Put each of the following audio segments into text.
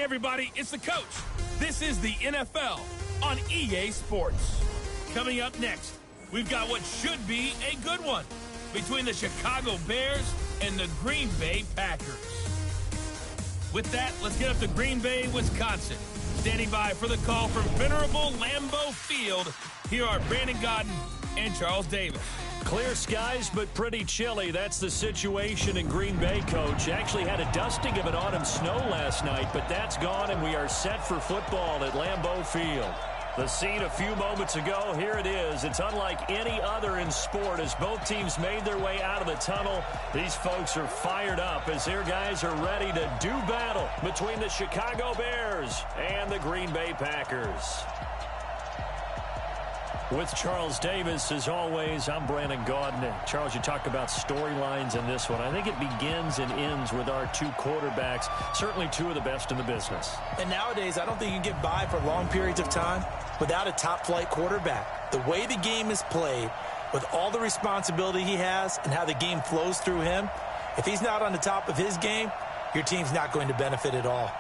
Hey, everybody, it's the coach. This is the NFL on EA Sports. Coming up next, we've got what should be a good one between the Chicago Bears and the Green Bay Packers. With that, let's get up to Green Bay, Wisconsin. Standing by for the call from venerable Lambeau Field, here are Brandon Gaudin and Charles Davis. Clear skies, but pretty chilly. That's the situation in Green Bay, Coach. Actually had a dusting of an autumn snow last night, but that's gone, and we are set for football at Lambeau Field. The scene a few moments ago, here it is. It's unlike any other in sport as both teams made their way out of the tunnel. These folks are fired up as their guys are ready to do battle between the Chicago Bears and the Green Bay Packers. With Charles Davis, as always, I'm Brandon Gaudin. Charles, you talk about storylines in this one. I think it begins and ends with our two quarterbacks, certainly two of the best in the business. And nowadays, I don't think you can get by for long periods of time without a top-flight quarterback. The way the game is played, with all the responsibility he has and how the game flows through him, if he's not on the top of his game, your team's not going to benefit at all.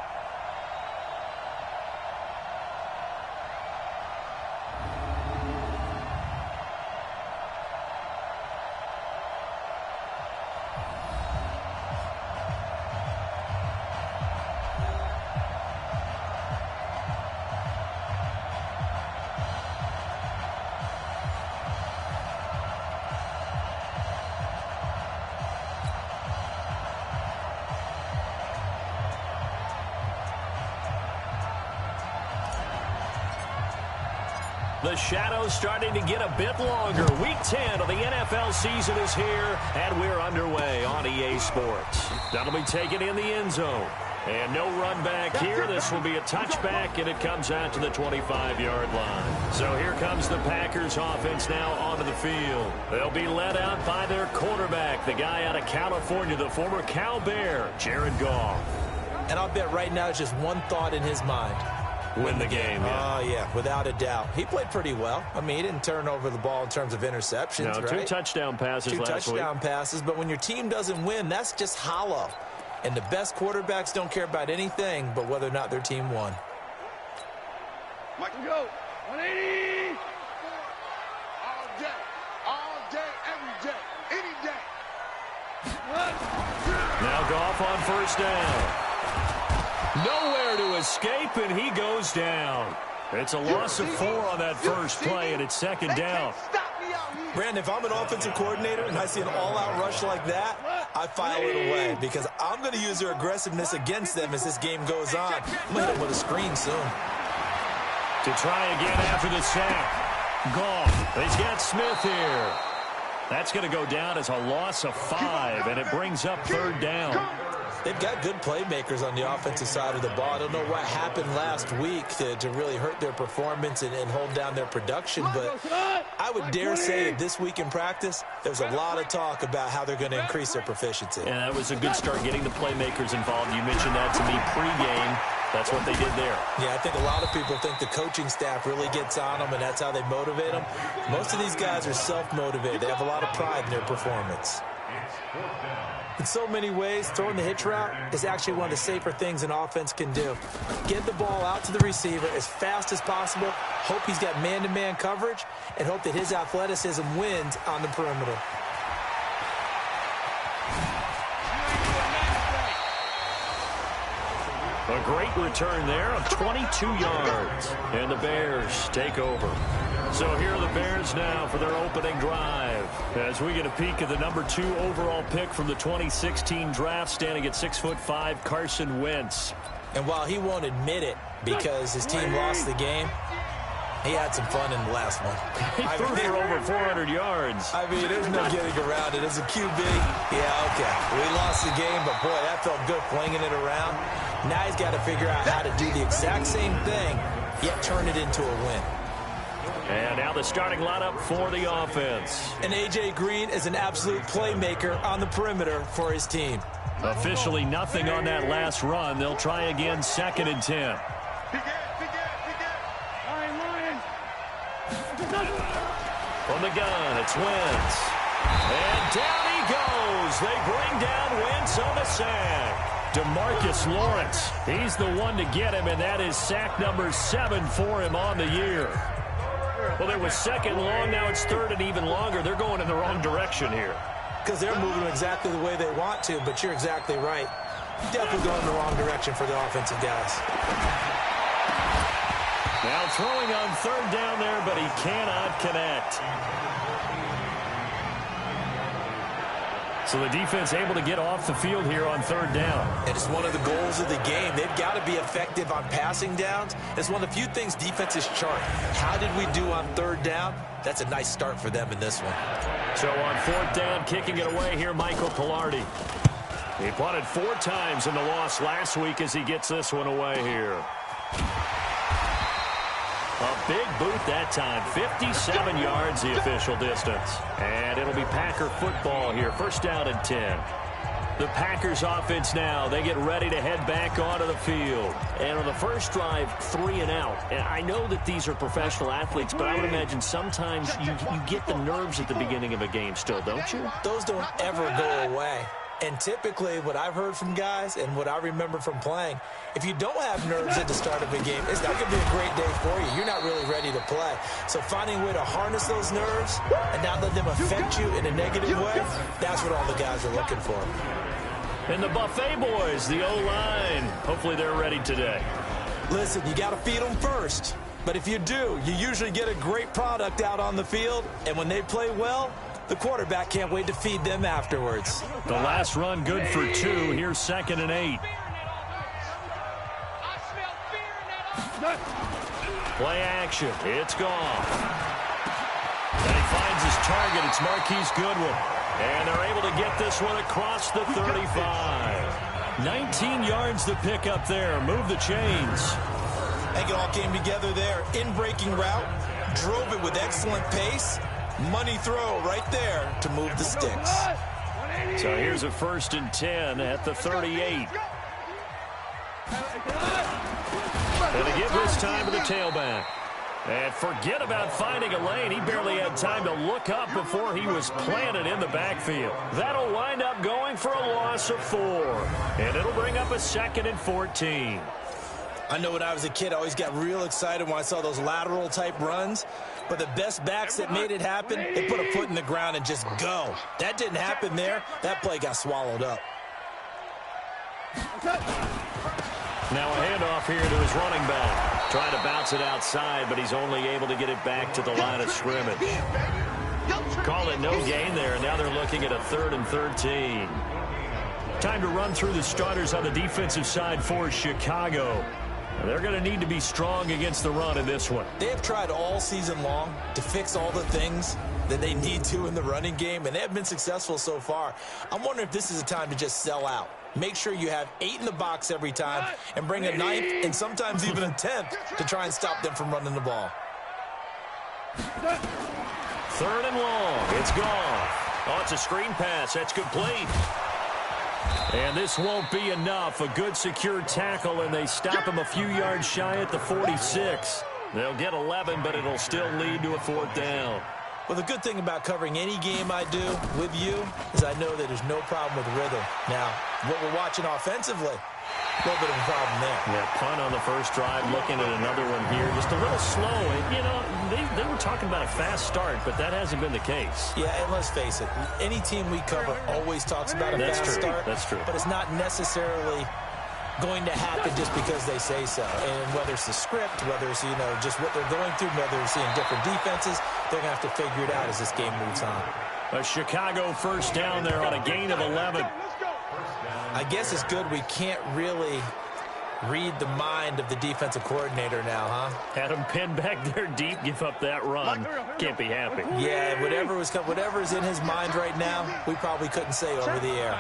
The shadow's starting to get a bit longer. Week 10 of the NFL season is here, and we're underway on EA Sports. That'll be taken in the end zone. And no run back here. This will be a touchback, and it comes out to the 25-yard line. So here comes the Packers offense now onto the field. They'll be led out by their quarterback, the guy out of California, the former Cal Bear, Jared Goff. And I'll bet right now it's just one thought in his mind. Win the game, yeah. Oh, yeah, without a doubt. He played pretty well. I mean, he didn't turn over the ball in terms of interceptions, right? 2 touchdown passes last week. 2 touchdown passes, but when your team doesn't win, that's just hollow. And the best quarterbacks don't care about anything but whether or not their team won. Michael, go. 180. All day, every day, any day. Now Goff on first down. Nowhere to escape, and he goes down. It's a loss of 4 on that first play, and it's second down. Brandon, if I'm an offensive coordinator and I see an all-out rush like that, I file it away because I'm going to use their aggressiveness against them as this game goes on. I'm going to hit them with a screen soon. To try again after the sack. Goff. He's got Smith here. That's going to go down as a loss of 5, and it brings up third down. They've got good playmakers on the offensive side of the ball. I don't know what happened last week to really hurt their performance and hold down their production, but I would dare say that this week in practice, there's a lot of talk about how they're going to increase their proficiency. And that was a good start getting the playmakers involved. You mentioned that to me pregame. That's what they did there. Yeah, I think a lot of people think the coaching staff really gets on them, and that's how they motivate them. Most of these guys are self-motivated. They have a lot of pride in their performance. In so many ways, throwing the hitch route is actually one of the safer things an offense can do. Get the ball out to the receiver as fast as possible, hope he's got man-to-man coverage, and hope that his athleticism wins on the perimeter. A great return there of 22 yards, and the Bears take over. So here are the Bears now for their opening drive. As we get a peek at the number 2 overall pick from the 2016 draft, standing at 6'5", Carson Wentz. And while he won't admit it because his team lost the game, he had some fun in the last one. He threw for over 400 yards. I mean, there's no getting around it. As a QB, yeah, okay. We lost the game, but boy, that felt good flinging it around. Now he's got to figure out how to do the exact same thing, yet turn it into a win. And now the starting lineup for the offense. And A.J. Green is an absolute playmaker on the perimeter for his team. Officially nothing on that last run. They'll try again, 2nd and 10. From the gun, it's Wentz. And down he goes. They bring down Wentz on the sack. DeMarcus Lawrence. He's the one to get him, and that is sack number 7 for him on the year. Well, it was second long. Now it's third and even longer. They're going in the wrong direction here. Because they're moving exactly the way they want to, but you're exactly right. Definitely going in the wrong direction for the offensive guys. Now throwing on third down there, but he cannot connect. So the defense able to get off the field here on third down. And it's one of the goals of the game. They've got to be effective on passing downs. It's one of the few things defenses chart. How did we do on third down? That's a nice start for them in this one. So on fourth down, kicking it away here, Michael Pilardi. He punted 4 times in the loss last week as he gets this one away here. A big boot that time. 57 yards the official distance. And it'll be Packer football here. First down and 10. The Packers offense now. They get ready to head back onto the field. And on the first drive, 3 and out. And I know that these are professional athletes, but I would imagine sometimes you get the nerves at the beginning of a game still, don't you? Those don't ever go away. And typically what I've heard from guys and what I remember from playing, if you don't have nerves at the start of a game, it's not going to be a great day for you. You're not really ready to play. So finding a way to harness those nerves and not let them affect you in a negative way, that's what all the guys are looking for. And the Buffet boys, the O-line, hopefully they're ready today. Listen, you got to feed them first. But if you do, you usually get a great product out on the field. And when they play well, the quarterback can't wait to feed them afterwards. The last run good for 2. Here's 2nd and 8. Play action. It's gone. And he finds his target. It's Marquise Goodwin. And they're able to get this one across the 35. 19 yards to pick up there. Move the chains. I think it all came together there. In-breaking route. Drove it with excellent pace. Money throw right there to move the sticks. So here's a 1st and 10 at the 38. And they give this time to the tailback. And forget about finding a lane. He barely had time to look up before he was planted in the backfield. That'll wind up going for a loss of 4. And it'll bring up a 2nd and 14. I know when I was a kid, I always got real excited when I saw those lateral type runs. But the best backs that made it happen, they put a foot in the ground and just go. That didn't happen there. That play got swallowed up. Now a handoff here to his running back. Trying to bounce it outside, but he's only able to get it back to the line of scrimmage. Call it no gain there. Now they're looking at a 3rd and 13. Time to run through the starters on the defensive side for Chicago. They're going to need to be strong against the run in this one. They have tried all season long to fix all the things that they need to in the running game, and they have been successful so far. I'm wondering if this is a time to just sell out. Make sure you have 8 in the box every time and bring a 9th and sometimes even a 10th to try and stop them from running the ball. 3rd and long. It's gone. Oh, it's a screen pass. That's complete. And this won't be enough. A good secure tackle, and they stop him a few yards shy at the 46. They'll get 11, but it'll still lead to a 4th down. Well, the good thing about covering any game I do with you is I know that there's no problem with rhythm. Now, what we're watching offensively, a little bit of a problem there. Yeah, punt on the first drive, looking at another one here. Just a little slow. And, you know, they were talking about a fast start, but that hasn't been the case. Yeah, and let's face it, any team we cover always talks about a fast start. That's true. But it's not necessarily going to happen just because they say so. And whether it's the script, whether it's, you know, just what they're going through, whether they're seeing different defenses, they're going to have to figure it out as this game moves on. A Chicago first down there on a gain of 11. I guess it's good we can't really read the mind of the defensive coordinator now, huh? Had him pinned back there deep, give up that run. Can't be happy. Yeah, whatever's in his mind right now, we probably couldn't say over the air.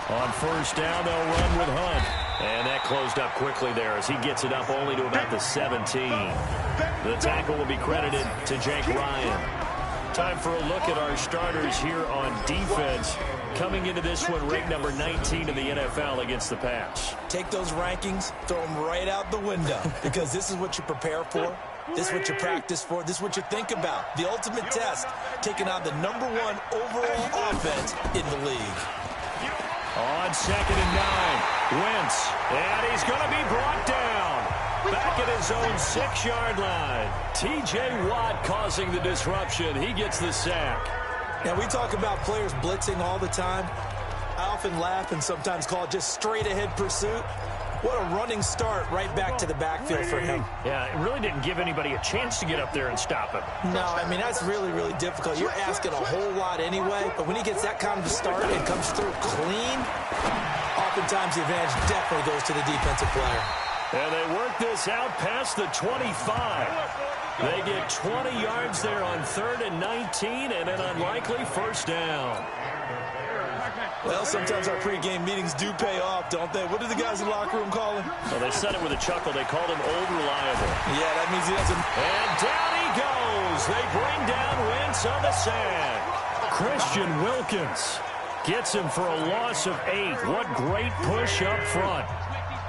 On first down, they'll run with Hunt. And that closed up quickly there as he gets it up only to about the 17. The tackle will be credited to Jake Ryan. Time for a look at our starters here on defense. Coming into this one, ranked number 19 in the NFL against the pass. Take those rankings, throw them right out the window, because this is what you prepare for. This is what you practice for. This is what you think about. The ultimate test, taking on the #1 overall offense in the league. On 2nd and 9, Wentz, and he's going to be brought down. Back at his own 6-yard line. T.J. Watt causing the disruption. He gets the sack. Now, we talk about players blitzing all the time. I often laugh and sometimes call it just straight-ahead pursuit. What a running start right back to the backfield for him. Yeah, it really didn't give anybody a chance to get up there and stop him. No, I mean, that's really, really difficult. You're asking a whole lot anyway, but when he gets that kind of a start and comes through clean, oftentimes the advantage definitely goes to the defensive player. And they work this out past the 25. They get 20 yards there on 3rd and 19 and an unlikely first down. Well, sometimes our pregame meetings do pay off, don't they? What do the guys in the locker room call him? Well, they said it with a chuckle. They called him Old Reliable. Yeah, that means he doesn't. And down he goes. They bring down Wentz on the sack. Christian Wilkins gets him for a loss of 8. What great push up front.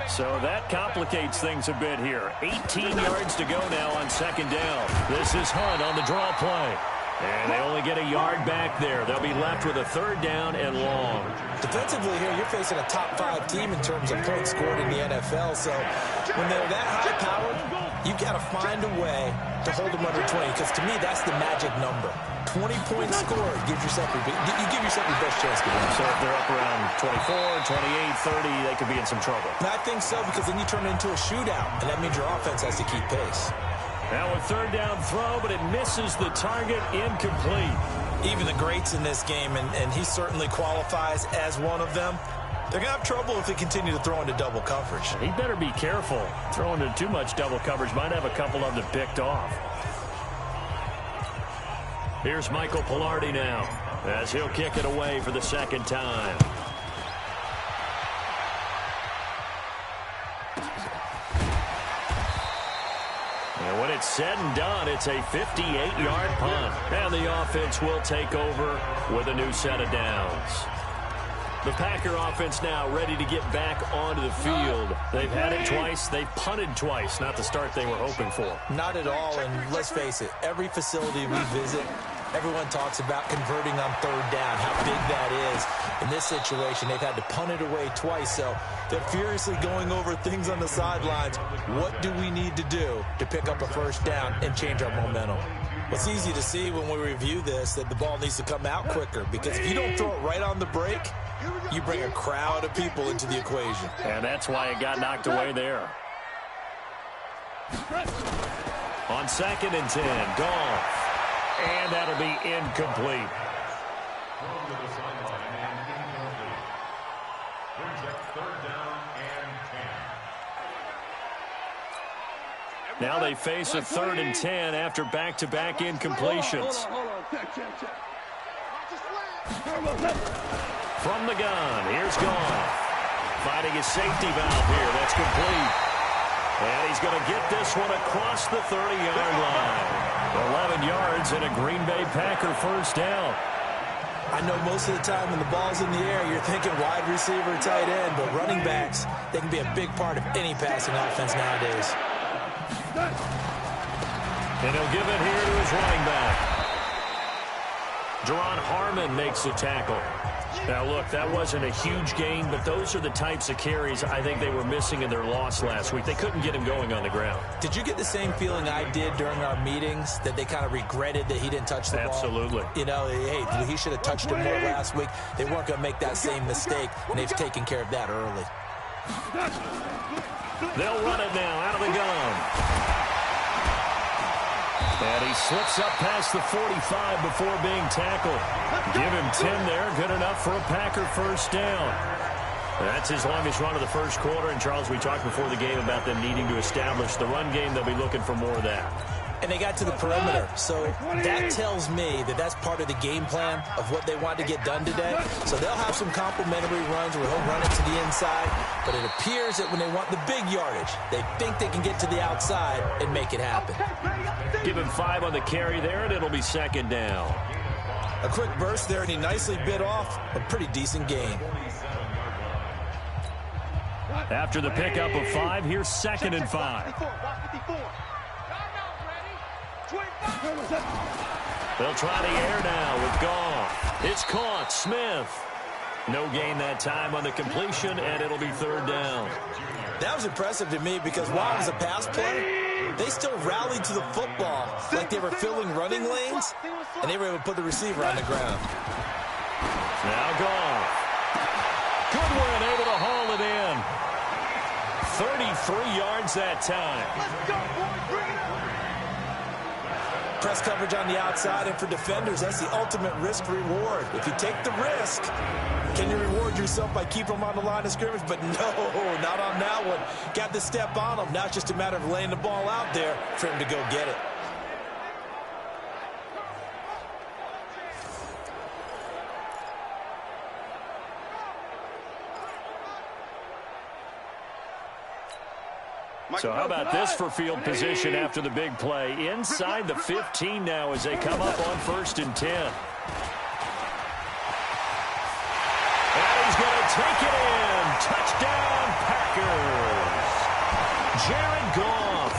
So that complicates things a bit here. 18 yards to go now on 2nd down. This is Hunt on the draw play. And they only get a yard back there. They'll be left with a 3rd down and long. Defensively here, you're facing a top-5 team in terms of points scored in the NFL. So when they're that high-powered, you've got to find a way to hold them under 20. Because to me, that's the magic number. 20 points scored gives yourself you give yourself your best chance to win. So if they're up around 24, 28, 30, they could be in some trouble. And I think so, because then you turn it into a shootout, and that means your offense has to keep pace. Now a 3rd down throw, but it misses the target, incomplete. Even the greats in this game, and he certainly qualifies as one of them, they're going to have trouble if they continue to throw into double coverage. He better be careful. Throwing into too much double coverage might have a couple of them picked off. Here's Michael Palardy now, as he'll kick it away for the 2nd time. And when it's said and done, it's a 58-yard punt. And the offense will take over with a new set of downs. The Packer offense now ready to get back onto the field. They've had it twice. They've punted twice. Not the start they were hoping for. Not at all, and let's face it, every facility we visit, everyone talks about converting on 3rd down, how big that is. In this situation, they've had to punt it away twice, so they're furiously going over things on the sidelines. What do we need to do to pick up a 1st down and change our momentum? It's easy to see when we review this that the ball needs to come out quicker, because if you don't throw it right on the break, you bring a crowd of people into the equation. And that's why it got knocked away there. On 2nd and 10, Goff. And that'll be incomplete. Now they face a 3rd and 10 after back-to-back incompletions. From the gun, here's Goff. Finding his safety valve here. That's complete. And he's going to get this one across the 30-yard line. 11 yards and a Green Bay Packer 1st down. I know most of the time when the ball's in the air, you're thinking wide receiver, tight end, but running backs, they can be a big part of any passing offense nowadays. And he'll give it here to his running back. Jerron Harmon makes the tackle. Now, look, that wasn't a huge gain, but those are the types of carries I think they were missing in their loss last week. They couldn't get him going on the ground. Did you get the same feeling I did during our meetings, that they kind of regretted that he didn't touch the ball? Absolutely. You know, hey, he should have touched him more last week. They weren't going to make that same mistake, and they've taken care of that early. They'll run it now out of the gun. And he slips up past the 45 before being tackled. Give him 10 there. Good enough for a Packer 1st down. That's his longest run of the 1st quarter. And, Charles, we talked before the game about them needing to establish the run game. They'll be looking for more of that. And they got to the perimeter. So that tells me that that's part of the game plan of what they want to get done today. So they'll have some complimentary runs where he'll run it to the inside. But it appears that when they want the big yardage, they think they can get to the outside and make it happen. Give him 5 on the carry there, and it'll be 2nd down. A quick burst there, and he nicely bit off a pretty decent gain. After the pickup of 5, here's 2nd and 5. They'll try the air now with Goff. It's caught. Smith. No gain that time on the completion, and it'll be third down. That was impressive to me because while it was a pass play, they still rallied to the football like they were filling running lanes, and they were able to put the receiver on the ground. Now Goff. Goodwin able to haul it in. 33 yards that time. Let's go, boys. Bring it up. Press coverage on the outside, and for defenders, that's the ultimate risk-reward. If you take the risk, can you reward yourself by keeping them on the line of scrimmage? But no, not on that one. Got the step on him. Now it's just a matter of laying the ball out there for him to go get it. So how about this for field position after the big play? Inside the 15 now as they come up on 1st and 10. And he's going to take it in. Touchdown, Packers. Jared Goff.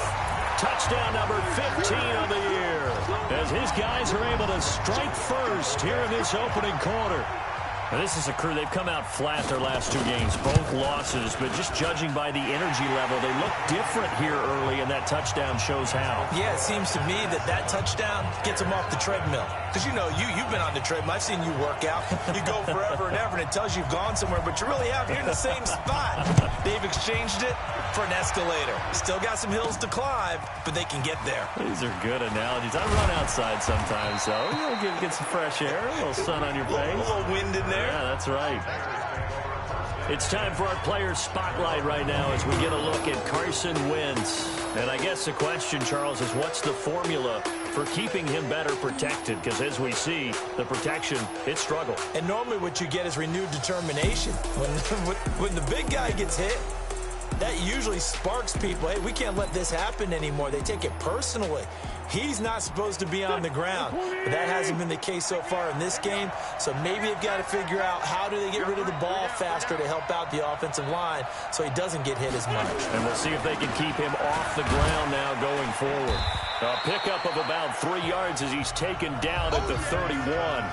Touchdown number 15 on the year. As his guys are able to strike first here in this opening quarter. Now, this is a crew, they've come out flat their last 2 games, both losses, but just judging by the energy level, they look different here early, and that touchdown shows how. Yeah, it seems to me that touchdown gets them off the treadmill. Because, you know, you've been on the treadmill. I've seen you work out. You go forever and ever, and it tells you you've gone somewhere, but you really have. You're in the same spot. They've exchanged it for an escalator. Still got some hills to climb, but they can get there. These are good analogies. I run outside sometimes, though. You know, get some fresh air, a little sun on your face. A little wind in there. Yeah, that's right. It's time for our player spotlight right now as we get a look at Carson Wentz. And I guess the question, Charles, is what's the formula for keeping him better protected? Because as we see, the protection, it struggled. And normally what you get is renewed determination. When the big guy gets hit, that usually sparks people. Hey, we can't let this happen anymore. They take it personally. He's not supposed to be on the ground, but that hasn't been the case so far in this game. So maybe they've got to figure out how do they get rid of the ball faster to help out the offensive line so he doesn't get hit as much. And we'll see if they can keep him off the ground now going forward. A pickup of about 3 yards as he's taken down at the 31.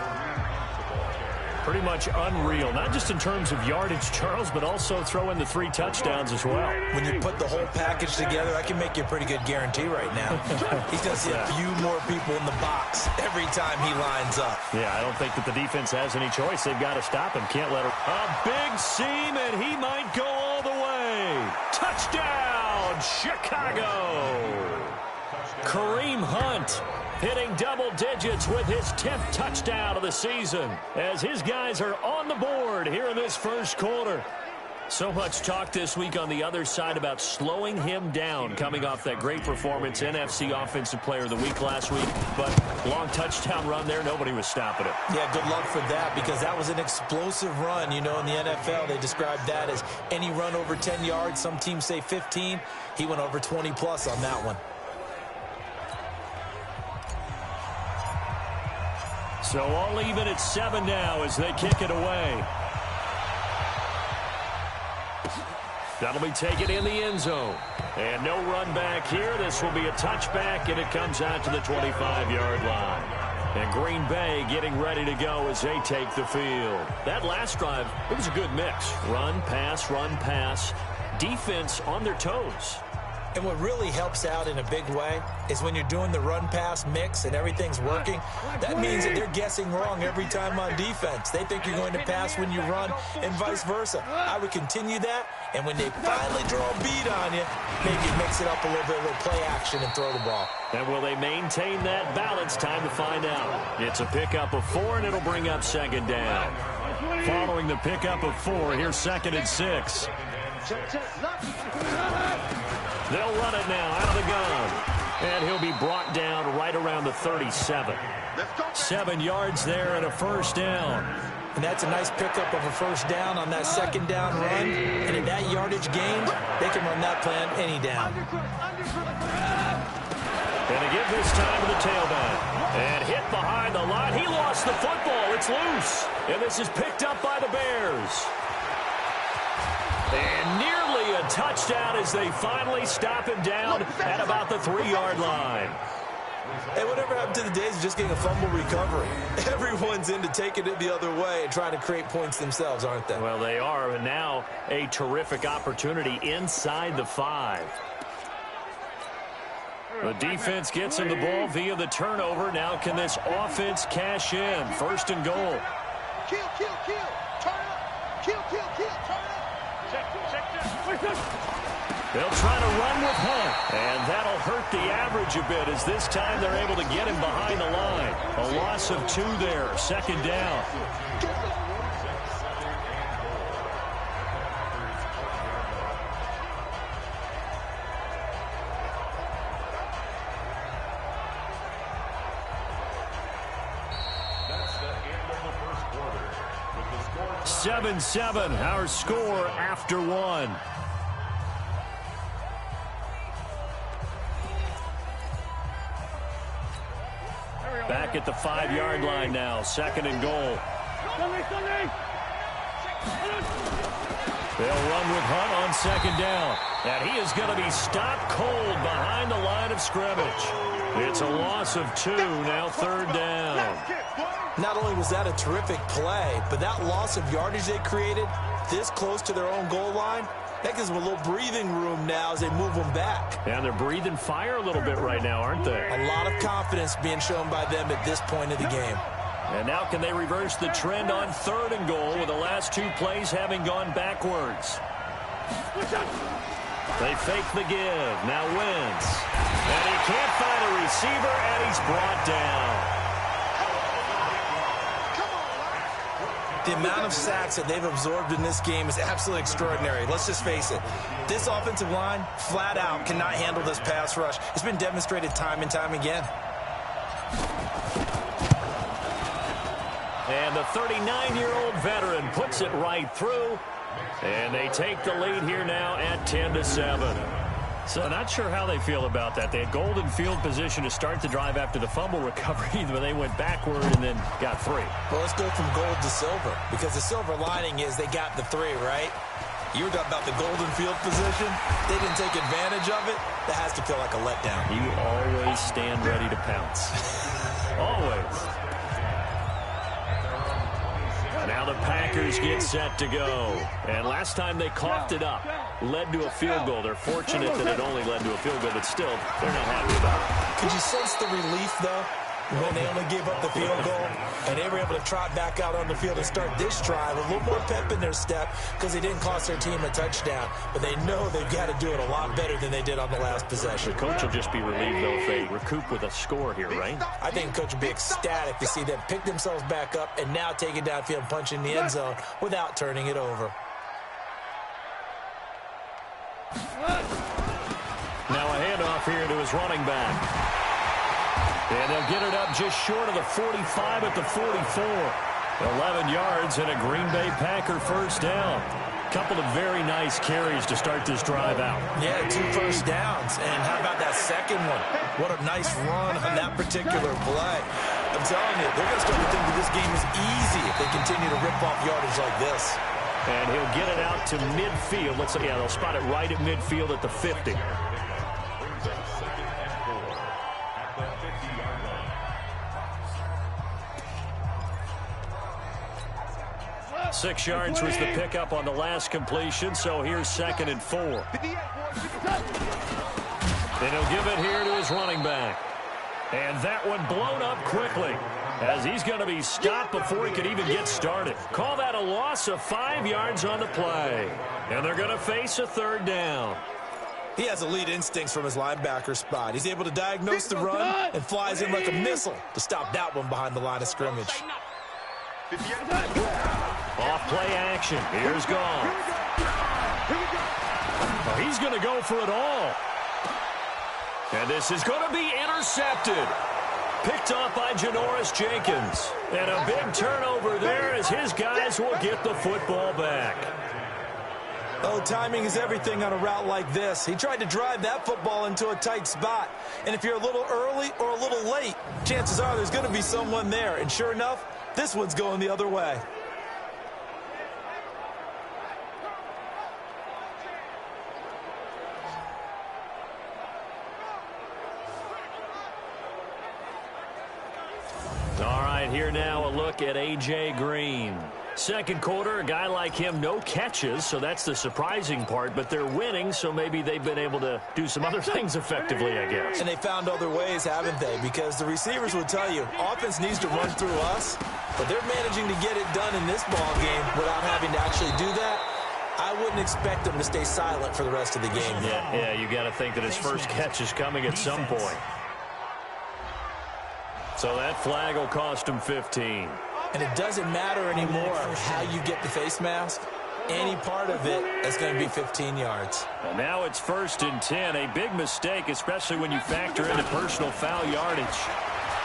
Pretty much unreal, not just in terms of yardage, Charles, but also throw in the 3 touchdowns as well. When you put the whole package together, I can make you a pretty good guarantee right now. He's going to see a few more people in the box every time he lines up. Yeah, I don't think that the defense has any choice. They've got to stop him. Can't let him. A big seam, and he might go all the way. Touchdown, Chicago. Kareem Hunt hitting double digits with his 10th touchdown of the season as his guys are on the board here in this first quarter. So much talk this week on the other side about slowing him down coming off that great performance, NFC Offensive Player of the Week last week. But long touchdown run there, nobody was stopping it. Yeah, good luck for that because that was an explosive run. You know, in the NFL, they describe that as any run over 10 yards. Some teams say 15. He went over 20-plus on that one. So all even at 7 now as they kick it away. That'll be taken in the end zone. And no run back here. This will be a touchback, and it comes out to the 25-yard line. And Green Bay getting ready to go as they take the field. That last drive, it was a good mix. Run, pass, defense on their toes. And what really helps out in a big way is when you're doing the run-pass mix and everything's working, that means that they're guessing wrong every time on defense. They think you're going to pass when you run and vice versa. I would continue that, and when they finally draw a beat on you, maybe mix it up a little bit, a little play action and throw the ball. And will they maintain that balance? Time to find out. It's a pickup of 4, and it'll bring up 2nd down. Following the pickup of 4, here's 2nd and 6. They'll run it now out of the gun. And he'll be brought down right around the 37. 7 yards there and a 1st down. And that's a nice pickup of a 1st down on that 2nd down run. And in that yardage gain, they can run that plan any down. And to give this time to the tailback. And hit behind the line. He lost the football. It's loose. And this is picked up by the Bears. And nearly a touchdown as they finally stop him down at about the 3-yard line. Hey, whatever happened to the days of just getting a fumble recovery? Everyone's into taking it the other way and trying to create points themselves, aren't they? Well, they are, and now a terrific opportunity inside the 5. The defense gets him the ball via the turnover. Now can this offense cash in? 1st and goal. Kill, kill, kill. Turn up. Kill, kill, kill. Turn up. Check. They'll try to run with Hunt, and that'll hurt the average a bit as this time they're able to get him behind the line. A loss of 2 there, 2nd down. That's the end of the first quarter. With the score 7-7, our score after 1. Back at the 5-yard line now, 2nd and goal. They'll run with Hunt on 2nd down. And he is going to be stopped cold behind the line of scrimmage. It's a loss of 2, now 3rd down. Not only was that a terrific play, but that loss of yardage they created this close to their own goal line, that gives them a little breathing room now as they move them back. And they're breathing fire a little bit right now, aren't they? A lot of confidence being shown by them at this point of the game. And now can they reverse the trend on 3rd and goal with the last 2 plays having gone backwards? They fake the give. Now Wentz. And he can't find a receiver, and he's brought down. The amount of sacks that they've absorbed in this game is absolutely extraordinary. Let's just face it. This offensive line, flat out, cannot handle this pass rush. It's been demonstrated time and time again. And the 39-year-old veteran puts it right through. And they take the lead here now at 10-7. So not sure how they feel about that. They had golden field position to start the drive after the fumble recovery, but they went backward and then got 3. Well, let's go from gold to silver, because the silver lining is they got the 3, right? You were talking about the golden field position. They didn't take advantage of it. That has to feel like a letdown. You always stand ready to pounce. Always. Now the Packers get set to go. And last time they coughed it up, led to a field goal. They're fortunate that it only led to a field goal, but still, they're not happy about it. Could you sense the relief, though, when they only gave up the field goal and they were able to trot back out on the field and start this drive with a little more pep in their step because they didn't cost their team a touchdown, but they know they've got to do it a lot better than they did on the last possession. The coach will just be relieved, though, if they recoup with a score here, right? I think the coach will be ecstatic to see them pick themselves back up and now take it downfield and punch in the end zone without turning it over. Now a handoff here to his running back. And they'll get it up just short of the 45 at the 44. 11 yards and a Green Bay Packer first down. Couple of very nice carries to start this drive out. Yeah, 2 first downs. And how about that second one? What a nice run on that particular play. I'm telling you, they're going to start to think that this game is easy if they continue to rip off yardage like this. And he'll get it out to midfield. Let's say, yeah, they'll spot it right at midfield at the 50. 6 yards was the pickup on the last completion, so here's 2nd and 4. And he'll give it here to his running back. And that one blown up quickly as he's going to be stopped before he could even get started. Call that a loss of 5 yards on the play. And they're going to face a 3rd down. He has elite instincts from his linebacker spot. He's able to diagnose the run and flies in like a missile to stop that one behind the line of scrimmage. Off play action. Here's Goff. Oh, he's going to go for it all. And this is going to be intercepted. Picked off by Janoris Jenkins. And a big turnover there as his guys will get the football back. Oh, timing is everything on a route like this. He tried to drive that football into a tight spot. And if you're a little early or a little late, chances are there's going to be someone there. And sure enough, this one's going the other way. right, here now a look at A.J. Green. Second quarter, a guy like him, no catches, so that's the surprising part. But they're winning, so maybe they've been able to do some other things effectively, I guess. And they found other ways, haven't they? Because the receivers will tell you, offense needs to run through us, but they're managing to get it done in this ball game without having to actually do that. I wouldn't expect them to stay silent for the rest of the game. Yeah, you got to think that his first catch is coming at some point. So that flag will cost him 15. And it doesn't matter anymore how you get the face mask. Any part of it is going to be 15 yards. And now it's 1st and 10. A big mistake, especially when you factor in the personal foul yardage.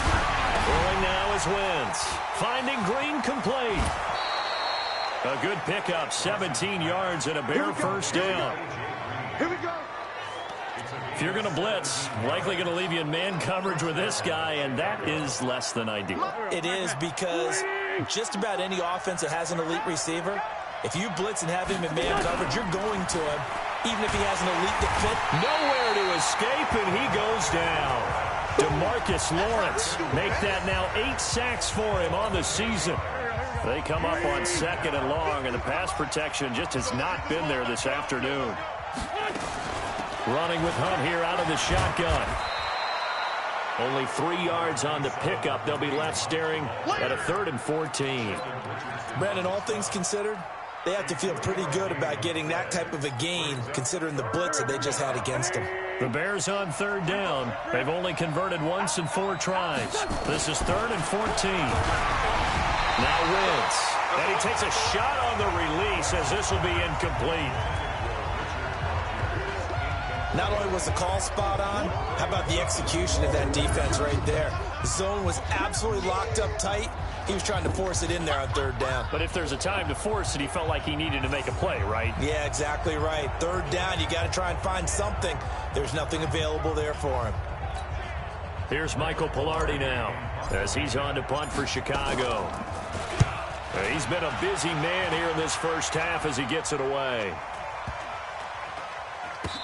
Throwing now is Wentz. Finding Green complete. A good pickup, 17 yards and a Bear first down. Here we go. If you're going to blitz, likely going to leave you in man coverage with this guy, and that is less than ideal. It is, because just about any offense that has an elite receiver, if you blitz and have him in man coverage, you're going to him, even if he has an elite defense. Nowhere to escape, and he goes down. DeMarcus Lawrence make that now 8 sacks for him on the season. They come up on 2nd and long, and the pass protection just has not been there this afternoon. Running with Hunt here out of the shotgun. Only 3 yards on the pickup. They'll be left staring at a 3rd and 14. Brandon, all things considered, they have to feel pretty good about getting that type of a gain, considering the blitz that they just had against them. The Bears on 3rd down. They've only converted once in 4 tries. This is 3rd and 14. Now Wentz. And he takes a shot on the release as this will be incomplete. Not only was the call spot on, how about the execution of that defense right there? The zone was absolutely locked up tight. He was trying to force it in there on 3rd down. But if there's a time to force it, he felt like he needed to make a play, right? Yeah, exactly right. 3rd down, you got to try and find something. There's nothing available there for him. Here's Michael Palardy now as he's on to punt for Chicago. He's been a busy man here in this first half as he gets it away.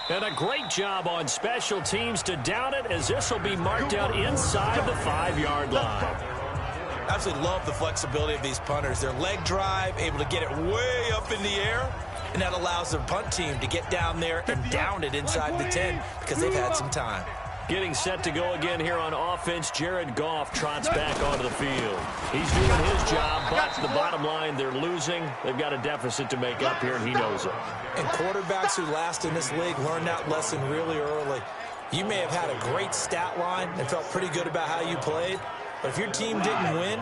And a great job on special teams to down it, as this will be marked out inside the 5-yard line. Absolutely love the flexibility of these punters. Their leg drive, able to get it way up in the air, and that allows their punt team to get down there and down it inside the 10 because they've had some time. Getting set to go again here on offense, Jared Goff trots back onto the field. He's doing his job, but the bottom line, they're losing. They've got a deficit to make up here, and he knows it. And quarterbacks who last in this league learn that lesson really early. You may have had a great stat line and felt pretty good about how you played, but if your team didn't win,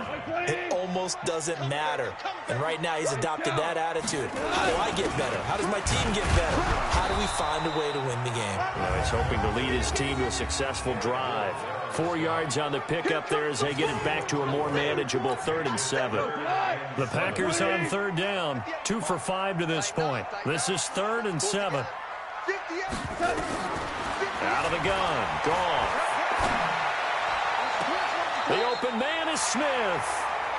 it almost doesn't matter. And right now, he's adopted that attitude. How do I get better? How does my team get better? How do we find a way to win the game? Well, he's hoping to lead his team to a successful drive. 4 yards on the pickup there as they get it back to a more manageable 3rd and 7. The Packers on 3rd down, 2 for 5 to this point. This is 3rd and 7. Out of the gun, Goff. The open man is Smith.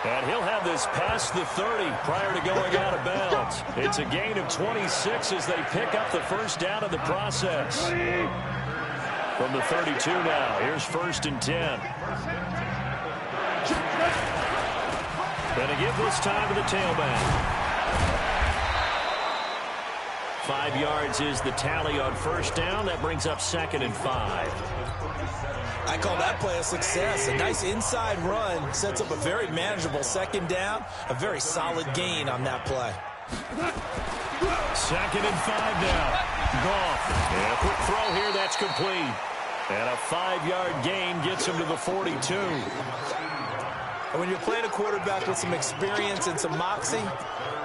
And he'll have this past the 30 prior to going out of bounds. It's a gain of 26 as they pick up the first down of the process. From the 32 now, here's 1st and 10. Going to give this time to the tailback. 5 yards is the tally on 1st down. That brings up 2nd and 5. I call that play a success. A nice inside run sets up a very manageable 2nd down. A very solid gain on that play. 2nd and 5 now. Goff. And a quick throw here. That's complete. And a 5-yard gain gets him to the 42. And when you're playing a quarterback with some experience and some moxie,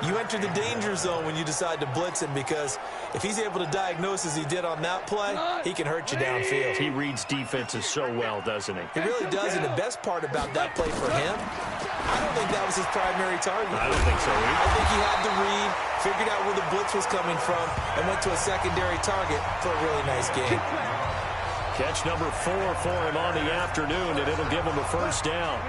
you enter the danger zone when you decide to blitz him, because if he's able to diagnose as he did on that play, he can hurt you downfield. He reads defenses so well, doesn't he? He really does, and the best part about that play for him, I don't think that was his primary target. I don't think so either. I think he had the read, figured out where the blitz was coming from, and went to a secondary target for a really nice game. Catch number 4 for him on the afternoon, and it'll give him a 1st down.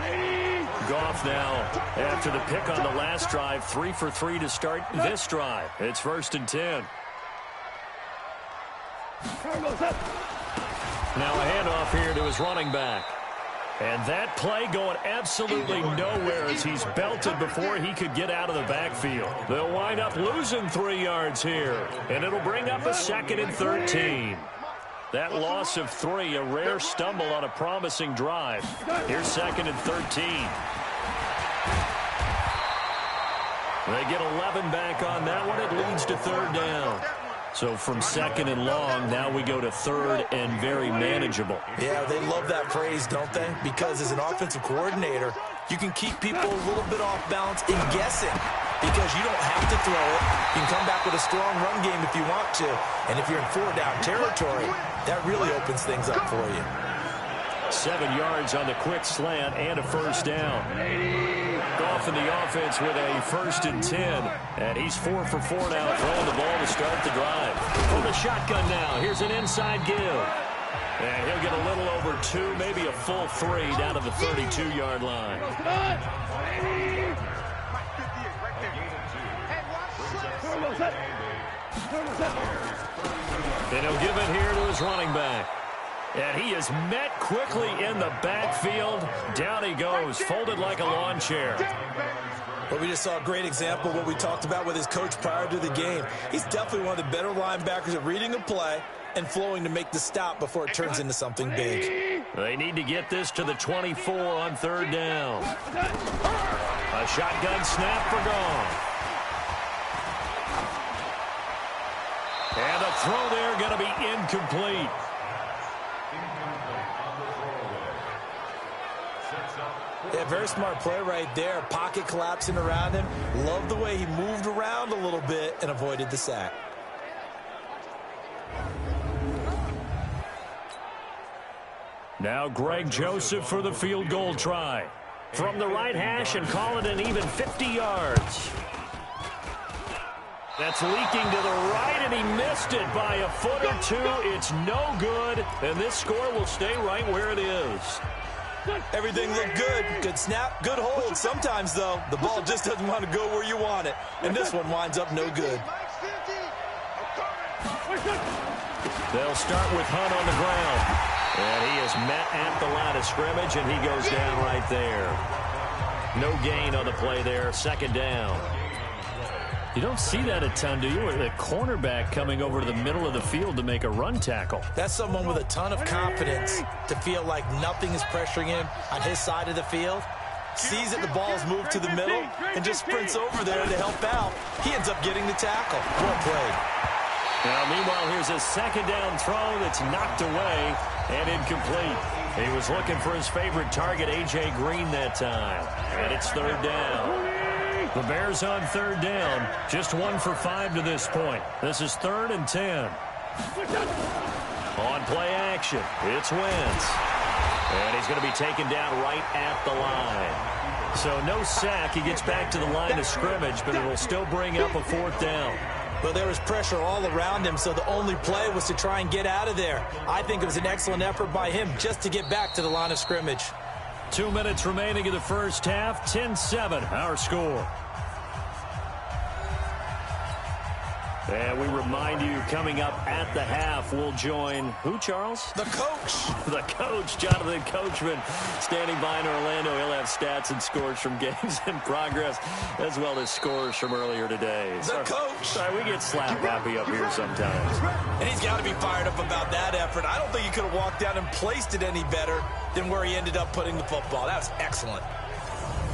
Goff now, after the pick on the last drive, 3 for 3 to start this drive. It's 1st and 10. Now a handoff here to his running back. And that play going absolutely nowhere as he's belted before he could get out of the backfield. They'll wind up losing 3 yards here, and it'll bring up a 2nd and 13. That loss of 3, a rare stumble on a promising drive. Here's 2nd and 13. They get 11 back on that one. It leads to 3rd down. So from 2nd and long, now we go to 3rd and very manageable. Yeah, they love that phrase, don't they? Because as an offensive coordinator, you can keep people a little bit off balance and guessing because you don't have to throw it. You can come back with a strong run game if you want to. And if you're in 4-down territory, that really opens things up for you. 7 yards on the quick slant and a 1st down. Goff in the offense with a 1st and 10. And he's 4 for 4 now, throwing the ball to start the drive. From the shotgun now, here's an inside give. And he'll get a little over 2, maybe a full 3 down to the 32-yard line. And he'll give it here to his running back. And he is met quickly in the backfield. Down he goes, folded like a lawn chair. Well, we just saw a great example of what we talked about with his coach prior to the game. He's definitely one of the better linebackers at reading a play and flowing to make the stop before it turns into something big. They need to get this to the 24 on 3rd down. A shotgun snap for Goff. And the throw there going to be incomplete. Yeah, very smart play right there. Pocket collapsing around him. Love the way he moved around a little bit and avoided the sack. Now Greg Joseph for the field goal try. From the right hash and call it an even 50 yards. That's leaking to the right, and he missed it by a foot or 2. It's no good, and this score will stay right where it is. Everything looked good. Good snap, good hold. Sometimes, though, the ball just doesn't want to go where you want it. And this one winds up no good. They'll start with Hunt on the ground. And he is met at the line of scrimmage, and he goes down right there. No gain on the play there. 2nd down. You don't see that a ton, do you? The cornerback coming over to the middle of the field to make a run tackle. That's someone with a ton of confidence to feel like nothing is pressuring him on his side of the field. Sees that the ball's moved to the middle and just sprints over there to help out. He ends up getting the tackle. Well played. Now, meanwhile, here's a 2nd down throw that's knocked away and incomplete. He was looking for his favorite target, A.J. Green, that time. And it's 3rd down. The Bears on 3rd down, just 1 for 5 to this point. This is 3rd and 10. On play action, it's Wentz. And he's going to be taken down right at the line. So no sack. He gets back to the line of scrimmage, but it'll still bring up a 4th down. Well, there was pressure all around him, so the only play was to try and get out of there. I think it was an excellent effort by him just to get back to the line of scrimmage. 2 minutes remaining in the first half. 10-7, our score. And we remind you, coming up at the half, we'll join who, Charles? The coach. The coach, Jonathan Coachman, standing by in Orlando. He'll have stats and scores from games in progress, as well as scores from earlier today. The coach. Sorry, we get slap happy up here sometimes. And he's got to be fired up about that effort. I don't think he could have walked down and placed it any better than where he ended up putting the football. That was excellent.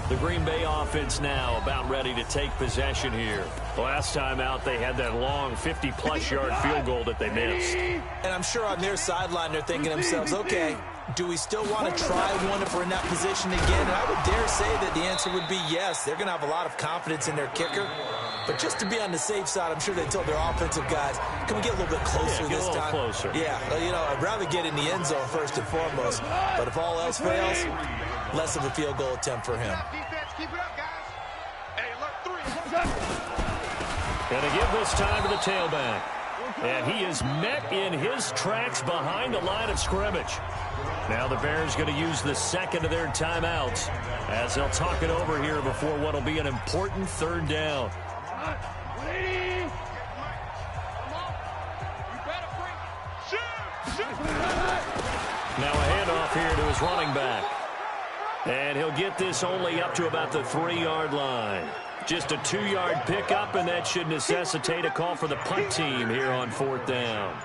The Green Bay offense now about ready to take possession here. Last time out, they had that long 50-plus yard field goal that they missed. And I'm sure on their sideline, they're thinking to themselves, okay, do we still want to try one if we're in that position again? And I would dare say that the answer would be yes. They're going to have a lot of confidence in their kicker. But just to be on the safe side, I'm sure they told their offensive guys, can we get a little bit closer this time? Closer. Yeah, you know, I'd rather get in the end zone first and foremost. But if all else fails, less of a field goal attempt for him. Keep it up, guys. Hey, look, 3. Going to give this time to the tailback. And he is met in his tracks behind the line of scrimmage. Now the Bears going to use the 2nd of their timeouts as they'll talk it over here before what will be an important 3rd down. Now a handoff here to his running back. And he'll get this only up to about the 3-yard line. Just a 2-yard pickup, and that should necessitate a call for the punt team here on 4th down.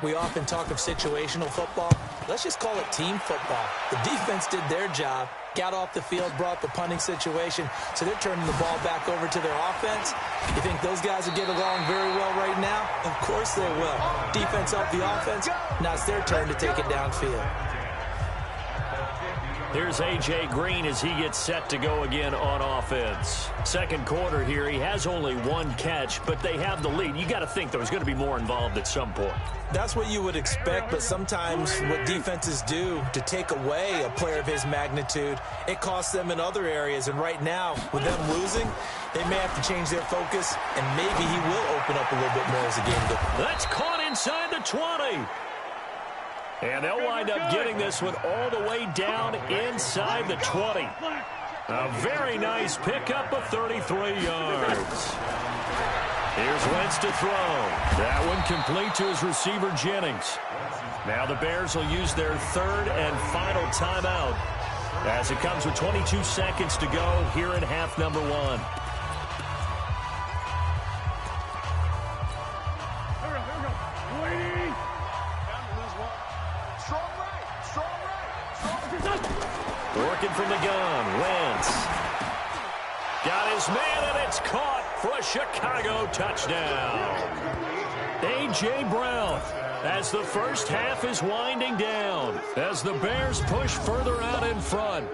We often talk of situational football. Let's just call it team football. The defense did their job, got off the field, brought the punting situation, so they're turning the ball back over to their offense. You think those guys will get along very well right now? Of course they will. Defense helped the offense. Now it's their turn to take it downfield. Here's A.J. Green as he gets set to go again on offense. Second quarter here, he has only 1 catch, but they have the lead. You got to think there's going to be more involved at some point. That's what you would expect, but sometimes what defenses do to take away a player of his magnitude, it costs them in other areas. And right now, with them losing, they may have to change their focus, and maybe he will open up a little bit more as the game goes. That's caught inside the 20. And they'll wind up getting this one all the way down inside the 20. A very nice pickup of 33 yards. Here's Wentz to throw. That one complete to his receiver, Jennings. Now the Bears will use their 3rd and final timeout as it comes with 22 seconds to go here in half number 1. Working from the gun, Wentz. Got his man, and it's caught for a Chicago touchdown. A.J. Brown, as the first half is winding down, as the Bears push further out in front.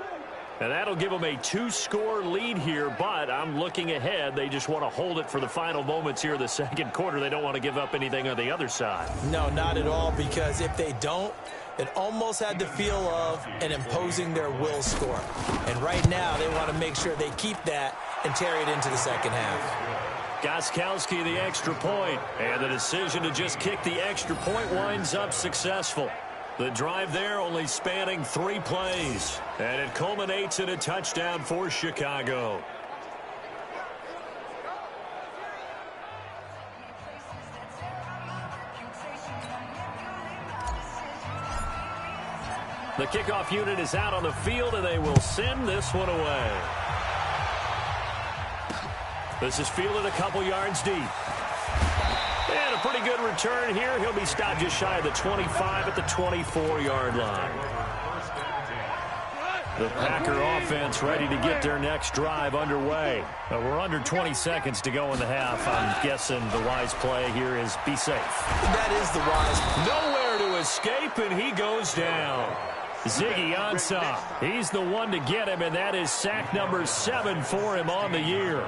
And that'll give them a 2-score lead here, but I'm looking ahead. They just want to hold it for the final moments here in the second quarter. They don't want to give up anything on the other side. No, not at all, because if they don't, it almost had the feel of an imposing their will score. And right now, they want to make sure they keep that and carry it into the second half. Gostkowski the extra point, and the decision to just kick the extra point winds up successful. The drive there only spanning 3 plays, and it culminates in a touchdown for Chicago. The kickoff unit is out on the field, and they will send this one away. This is fielded a couple yards deep. And a pretty good return here. He'll be stopped just shy of the 25 at the 24-yard line. The Packer offense ready to get their next drive underway. We're under 20 seconds to go in the half. I'm guessing the wise play here is be safe. That is the wise. Nowhere to escape, and he goes down. Ziggy Ansah, he's the one to get him, and that is sack number 7 for him on the year.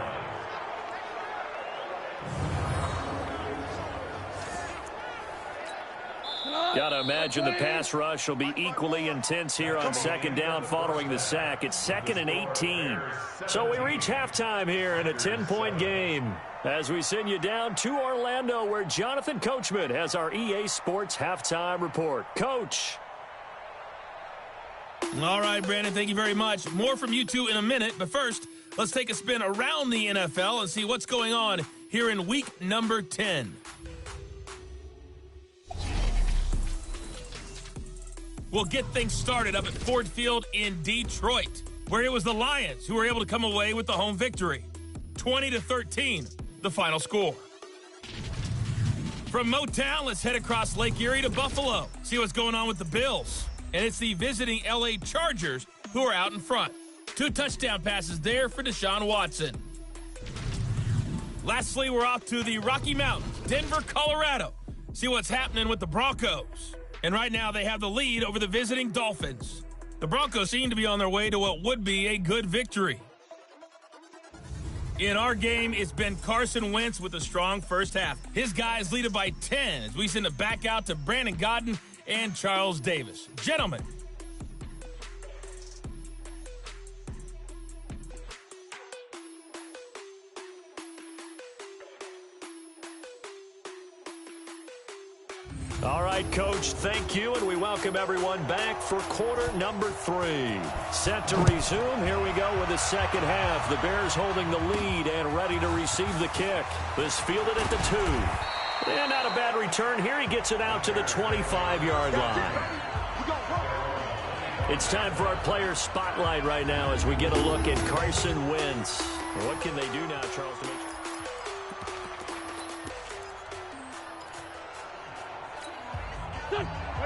Got to imagine the pass rush will be equally intense here on second down following the sack. It's 2nd and 18. So we reach halftime here in a 10-point game as we send you down to Orlando, where Jonathan Coachman has our EA Sports halftime report. Coach. All right, Brandon, thank you very much. More from you two in a minute, but first, let's take a spin around the NFL and see what's going on here in week number 10. We'll get things started up at Ford Field in Detroit, where it was the Lions who were able to come away with the home victory. 20-13, the final score. From Motown, let's head across Lake Erie to Buffalo, see what's going on with the Bills. And it's the visiting L.A. Chargers who are out in front. 2 touchdown passes there for Deshaun Watson. Lastly, we're off to the Rocky Mountains, Denver, Colorado. See what's happening with the Broncos. And right now they have the lead over the visiting Dolphins. The Broncos seem to be on their way to what would be a good victory. In our game, it's been Carson Wentz with a strong first half. His guys lead it by 10 as we send it back out to Brandon Godden and Charles Davis. Gentlemen. All right, Coach, thank you, and we welcome everyone back for quarter number 3. Set to resume. Here we go with the second half. The Bears holding the lead and ready to receive the kick. This fielded at the 2. And not a bad return here. He gets it out to the 25-yard line. It's time for our player spotlight right now as we get a look at Carson Wentz. What can they do now, Charles, to make...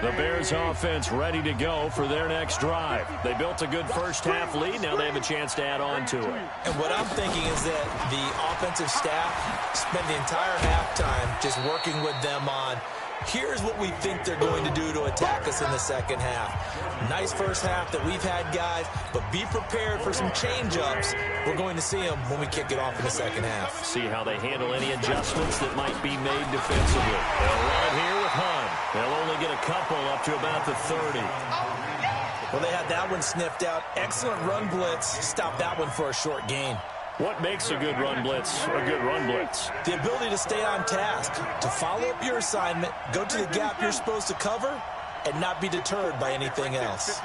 The Bears offense ready to go for their next drive. They built a good first-half lead. Now they have a chance to add on to it. And what I'm thinking is that the offensive staff spent the entire halftime just working with them on, here's what we think they're going to do to attack us in the second half. Nice first half that we've had, guys, but be prepared for some change-ups. We're going to see them when we kick it off in the second half. See how they handle any adjustments that might be made defensively. They'll run it here with Hunt. They'll only get a couple up to about the 30. Well, they had that one sniffed out. Excellent run blitz. Stop that one for a short gain. What makes a good run blitz a good run blitz? The ability to stay on task, to follow up your assignment, go to the gap you're supposed to cover, and not be deterred by anything else.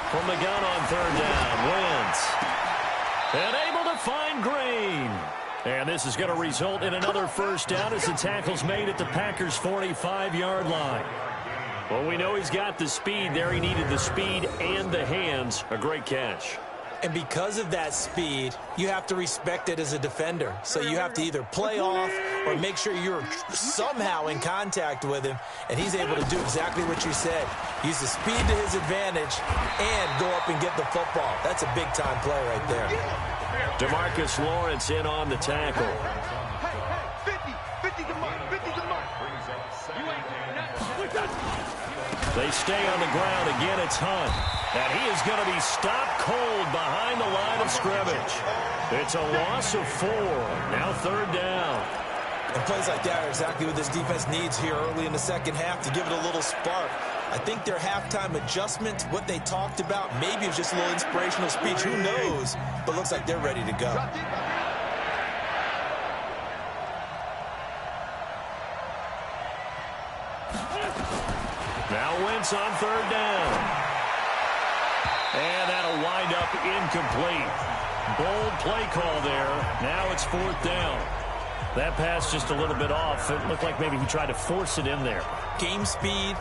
From the gun on third down, Wentz. And able to find Green. And this is going to result in another first down as the tackle's made at the Packers' 45-yard line. Well, we know he's got the speed there. He needed the speed and the hands. A great catch. And because of that speed, you have to respect it as a defender. So you have to either play off or make sure you're somehow in contact with him. And he's able to do exactly what you said. Use the speed to his advantage and go up and get the football. That's a big-time play right there. DeMarcus Lawrence in on the tackle. 50 to Mike. 50 to Mike. They stay on the ground. Again, it's Hunt. And he is going to be stopped cold behind the line of scrimmage. It's a loss of 4. Now third down. And plays like that are exactly what this defense needs here early in the second half to give it a little spark. I think their halftime adjustment, what they talked about, maybe it was just a little inspirational speech. Who knows? But looks like they're ready to go. Now Wentz on third down. And that'll wind up incomplete. Bold play call there. Now it's fourth down. That pass just a little bit off. It looked like maybe he tried to force it in there. Game speed,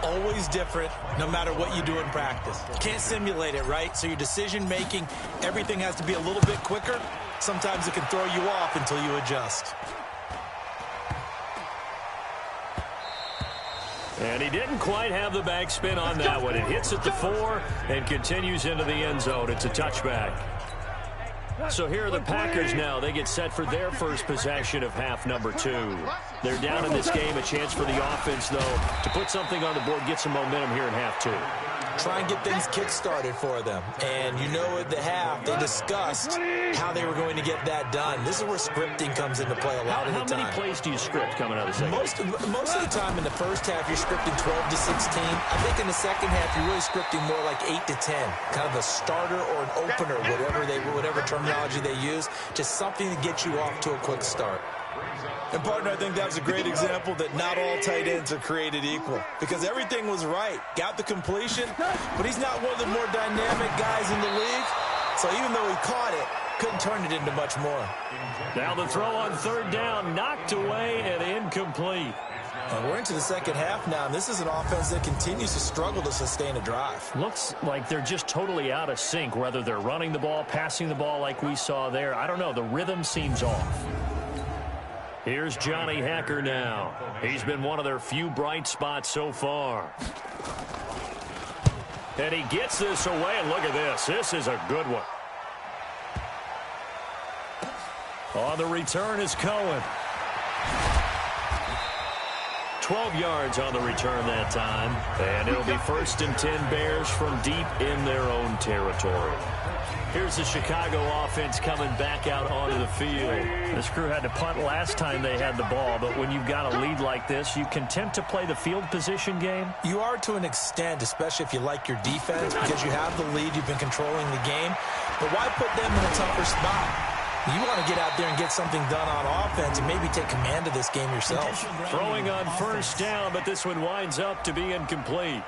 always different, no matter what you do in practice. You can't simulate it, right? So your decision-making, everything has to be a little bit quicker. Sometimes it can throw you off until you adjust. And he didn't quite have the backspin on that one. It hits at the 4 and continues into the end zone. It's a touchback. So here are the Packers now. They get set for their first possession of half number 2. They're down in this game. A chance for the offense, though, to put something on the board, get some momentum here in half 2. Try and get things kick-started for them. And you know at the half, they discussed how they were going to get that done. This is where scripting comes into play a lot of the time. How many plays do you script coming out of the second? Most of the time in the first half, you're scripting 12 to 16. I think in the second half, you're really scripting more like 8 to 10. Kind of a starter or an opener, whatever terminology they use. Just something to get you off to a quick start. And, partner, I think that was a great example that not all tight ends are created equal. Because everything was right. Got the completion, but he's not one of the more dynamic guys in the league. So even though he caught it, couldn't turn it into much more. Now the throw on third down, knocked away and incomplete. And we're into the second half now, and this is an offense that continues to struggle to sustain a drive. Looks like they're just totally out of sync, whether they're running the ball, passing the ball like we saw there. I don't know. The rhythm seems off. Here's Johnny Hacker now. He's been one of their few bright spots so far. And he gets this away, and look at this. This is a good one. On the return is Cohen. 12 yards on the return that time. And it'll be 1st and 10 Bears from deep in their own territory. Here's the Chicago offense coming back out onto the field. This crew had to punt last time they had the ball, but when you've got a lead like this, you content to play the field position game? You are to an extent, especially if you like your defense, because you have the lead, you've been controlling the game. But why put them in a tougher spot? You want to get out there and get something done on offense and maybe take command of this game yourself. Throwing on first down, but this one winds up to be incomplete.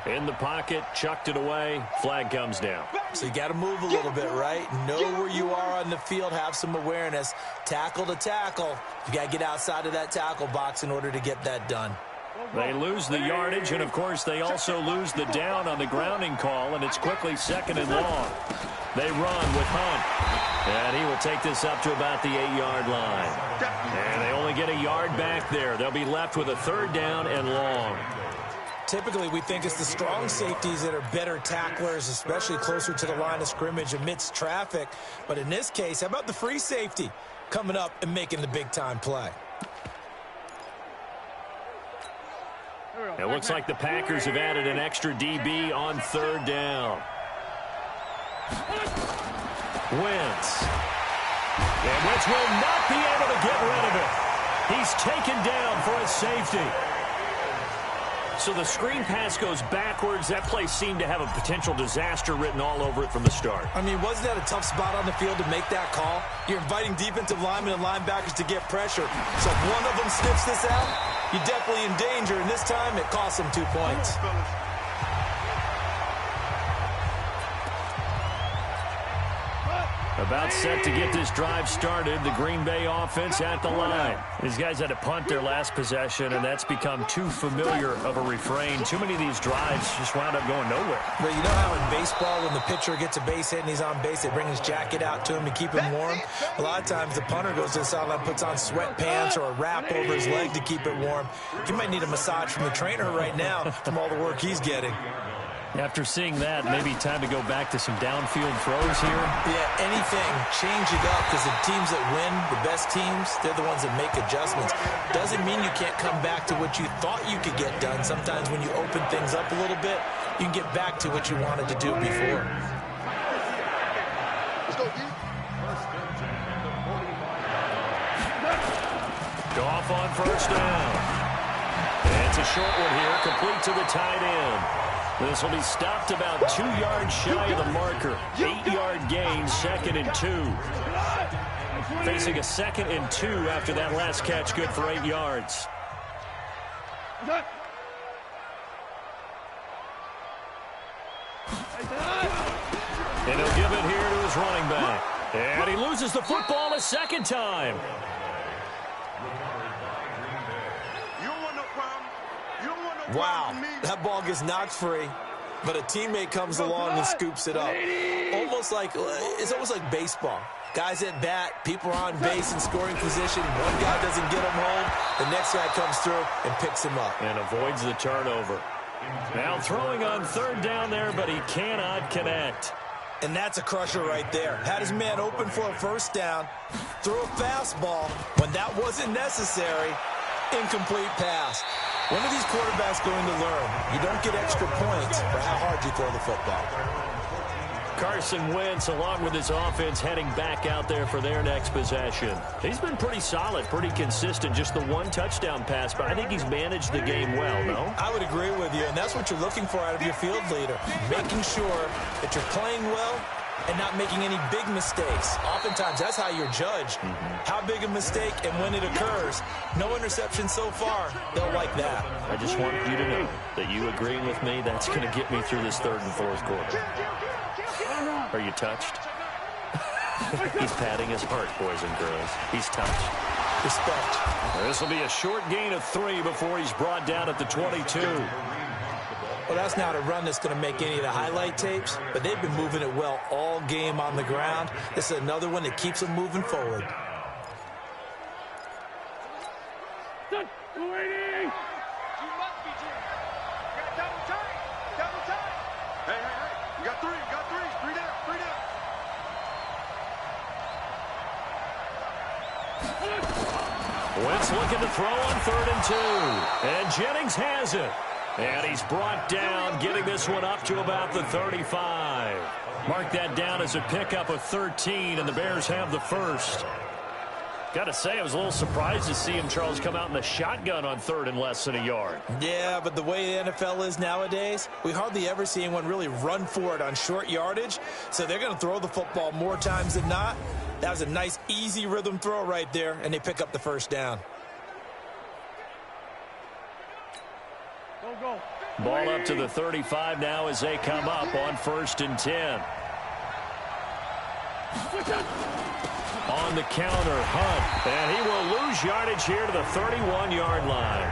In the pocket, chucked it away, flag comes down. So you got to move a little bit, right? Know where you are on the field, have some awareness. Tackle to tackle. You got to get outside of that tackle box in order to get that done. They lose the yardage, and, of course, they also lose the down on the grounding call, and it's quickly 2nd and long. They run with Hunt, and he will take this up to about the 8-yard line. And they only get a yard back there. They'll be left with a 3rd down and long. Typically, we think it's the strong safeties that are better tacklers, especially closer to the line of scrimmage amidst traffic. But in this case, how about the free safety coming up and making the big-time play? It looks like the Packers have added an extra DB on 3rd down. Wentz. And Wentz will not be able to get rid of it. He's taken down for a safety. So the screen pass goes backwards. That play seemed to have a potential disaster written all over it from the start. I mean, wasn't that a tough spot on the field to make that call? You're inviting defensive linemen and linebackers to get pressure. So if one of them sniffs this out, you're definitely in danger. And this time, it cost them 2 points. About set to get this drive started, the Green Bay offense at the line. These guys had to punt their last possession, and that's become too familiar of a refrain. Too many of these drives just wound up going nowhere. But you know how in baseball, when the pitcher gets a base hit and he's on base, they bring his jacket out to him to keep him warm? A lot of times the punter goes to the sideline, puts on sweatpants or a wrap over his leg to keep it warm. He might need a massage from the trainer right now from all the work he's getting. After seeing that, maybe time to go back to some downfield throws here. Yeah, anything. Change it up, because the teams that win, the best teams, they're the ones that make adjustments. Doesn't mean you can't come back to what you thought you could get done. Sometimes when you open things up a little bit, you can get back to what you wanted to do before. Let's go, D. Goff on 1st down. And it's a short one here, complete to the tight end. This will be stopped about 2 yards shy of the marker. 8-yard gain, 2nd and 2. Facing a 2nd and 2 after that last catch, good for 8 yards. And he'll give it here to his running back. And he loses the football a 2nd time. Wow, that ball gets knocked free, but a teammate comes along and scoops it up. It's almost like baseball. Guys at bat, people are on base in scoring position. One guy doesn't get him home, the next guy comes through and picks him up. And avoids the turnover. Now throwing on 3rd down there, but he cannot connect. And that's a crusher right there. Had his man open for a 1st down, threw a fastball when that wasn't necessary, incomplete pass. When are these quarterbacks going to learn? You don't get extra points for how hard you throw the football. Carson Wentz, along with his offense, heading back out there for their next possession. He's been pretty solid, pretty consistent, just the 1 touchdown pass, but I think he's managed the game well, no? I would agree with you, and that's what you're looking for out of your field leader, making sure that you're playing well and not making any big mistakes. Oftentimes, that's how you're judged. How big a mistake and when it occurs. No interception so far. They'll like that. I just want you to know that you agreeing with me, that's going to get me through this 3rd and 4th quarter. Are you touched? He's patting his heart, boys and girls. He's touched. Respect. This will be a short gain of 3 before he's brought down at the 22. Well, that's not a run that's going to make any of the highlight tapes, but they've been moving it well all game on the ground. This is another one that keeps them moving forward. Wentz looking to throw on 3rd and 2. And Jennings has it. And he's brought down, getting this one up to about the 35. Mark that down as a pickup of 13, and the Bears have the 1st. Got to say, I was a little surprised to see him, Charles, come out in the shotgun on 3rd and less than a yard. Yeah, but the way the NFL is nowadays, we hardly ever see anyone really run for it on short yardage. So they're going to throw the football more times than not. That was a nice, easy rhythm throw right there, and they pick up the 1st down. Ball up to the 35 now as they come up on 1st and 10. On the counter, Hunt, and he will lose yardage here to the 31-yard line.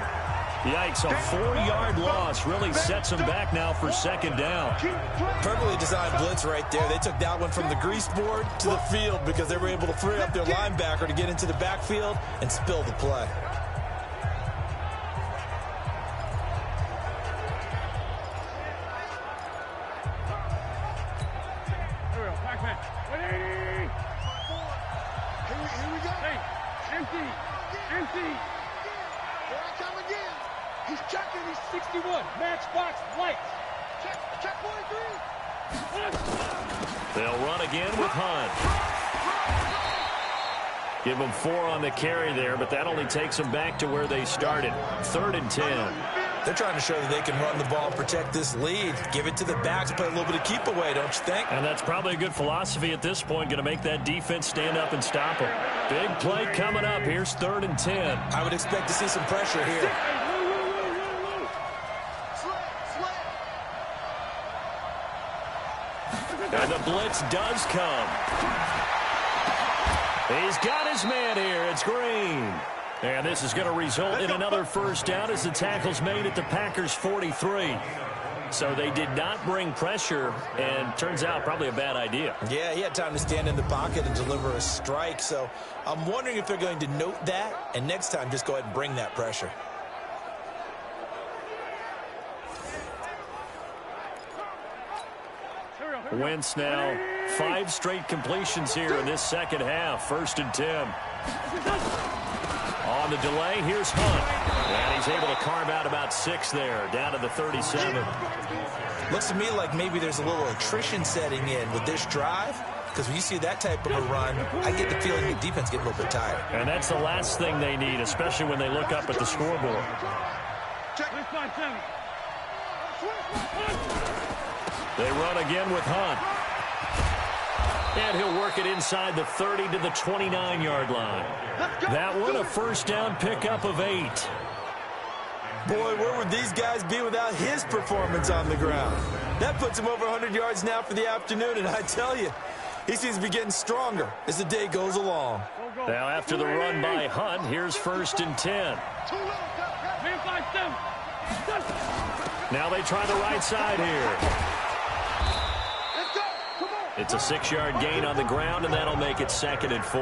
Yikes, a 4-yard loss really sets them back now for second down. Perfectly designed blitz right there. They took that one from the grease board to the field because they were able to free up their linebacker to get into the backfield and spill the play. Here we go. Hey, empty. Here I come again. He's checking. He's 61. Matchbox lights. Check 1-3. They'll run again with Hunt. Give them 4 on the carry there, but that only takes them back to where they started. 3rd and 10. They're trying to show that they can run the ball and protect this lead. Give it to the backs, play a little bit of keep away, don't you think? And that's probably a good philosophy at this point, going to make that defense stand up and stop them. Big play coming up. Here's 3rd and 10. I would expect to see some pressure here. And the blitz does come. He's got his man here. It's Green. And this is going to result in another first down as the tackle's made at the Packers' 43. So they did not bring pressure, and turns out probably a bad idea. Yeah, he had time to stand in the pocket and deliver a strike. So I'm wondering if they're going to note that, and next time just go ahead and bring that pressure. Wentz now 5 straight completions here in this second half. 1st and 10. On the delay, here's Hunt. And he's able to carve out about 6 there, down to the 37. Looks to me like maybe there's a little attrition setting in with this drive, because when you see that type of a run, I get the feeling the defense gets a little bit tired. And that's the last thing they need, especially when they look up at the scoreboard. They run again with Hunt. And he'll work it inside the 30 to the 29-yard line. That one, a first down pickup of 8. Boy, where would these guys be without his performance on the ground? That puts him over 100 yards now for the afternoon, and I tell you, he seems to be getting stronger as the day goes along. Now after the run by Hunt, here's 1st and 10. Now they try the right side here. It's a 6-yard gain on the ground, and that'll make it 2nd and 4.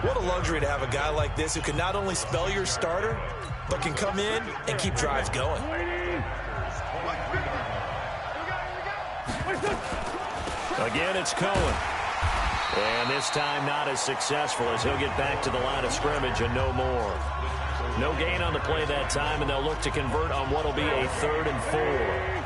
What a luxury to have a guy like this who can not only spell your starter, but can come in and keep drives going. Again, it's Cohen. And this time not as successful as he'll get back to the line of scrimmage and no more. No gain on the play that time, and they'll look to convert on what will be a 3rd and 4.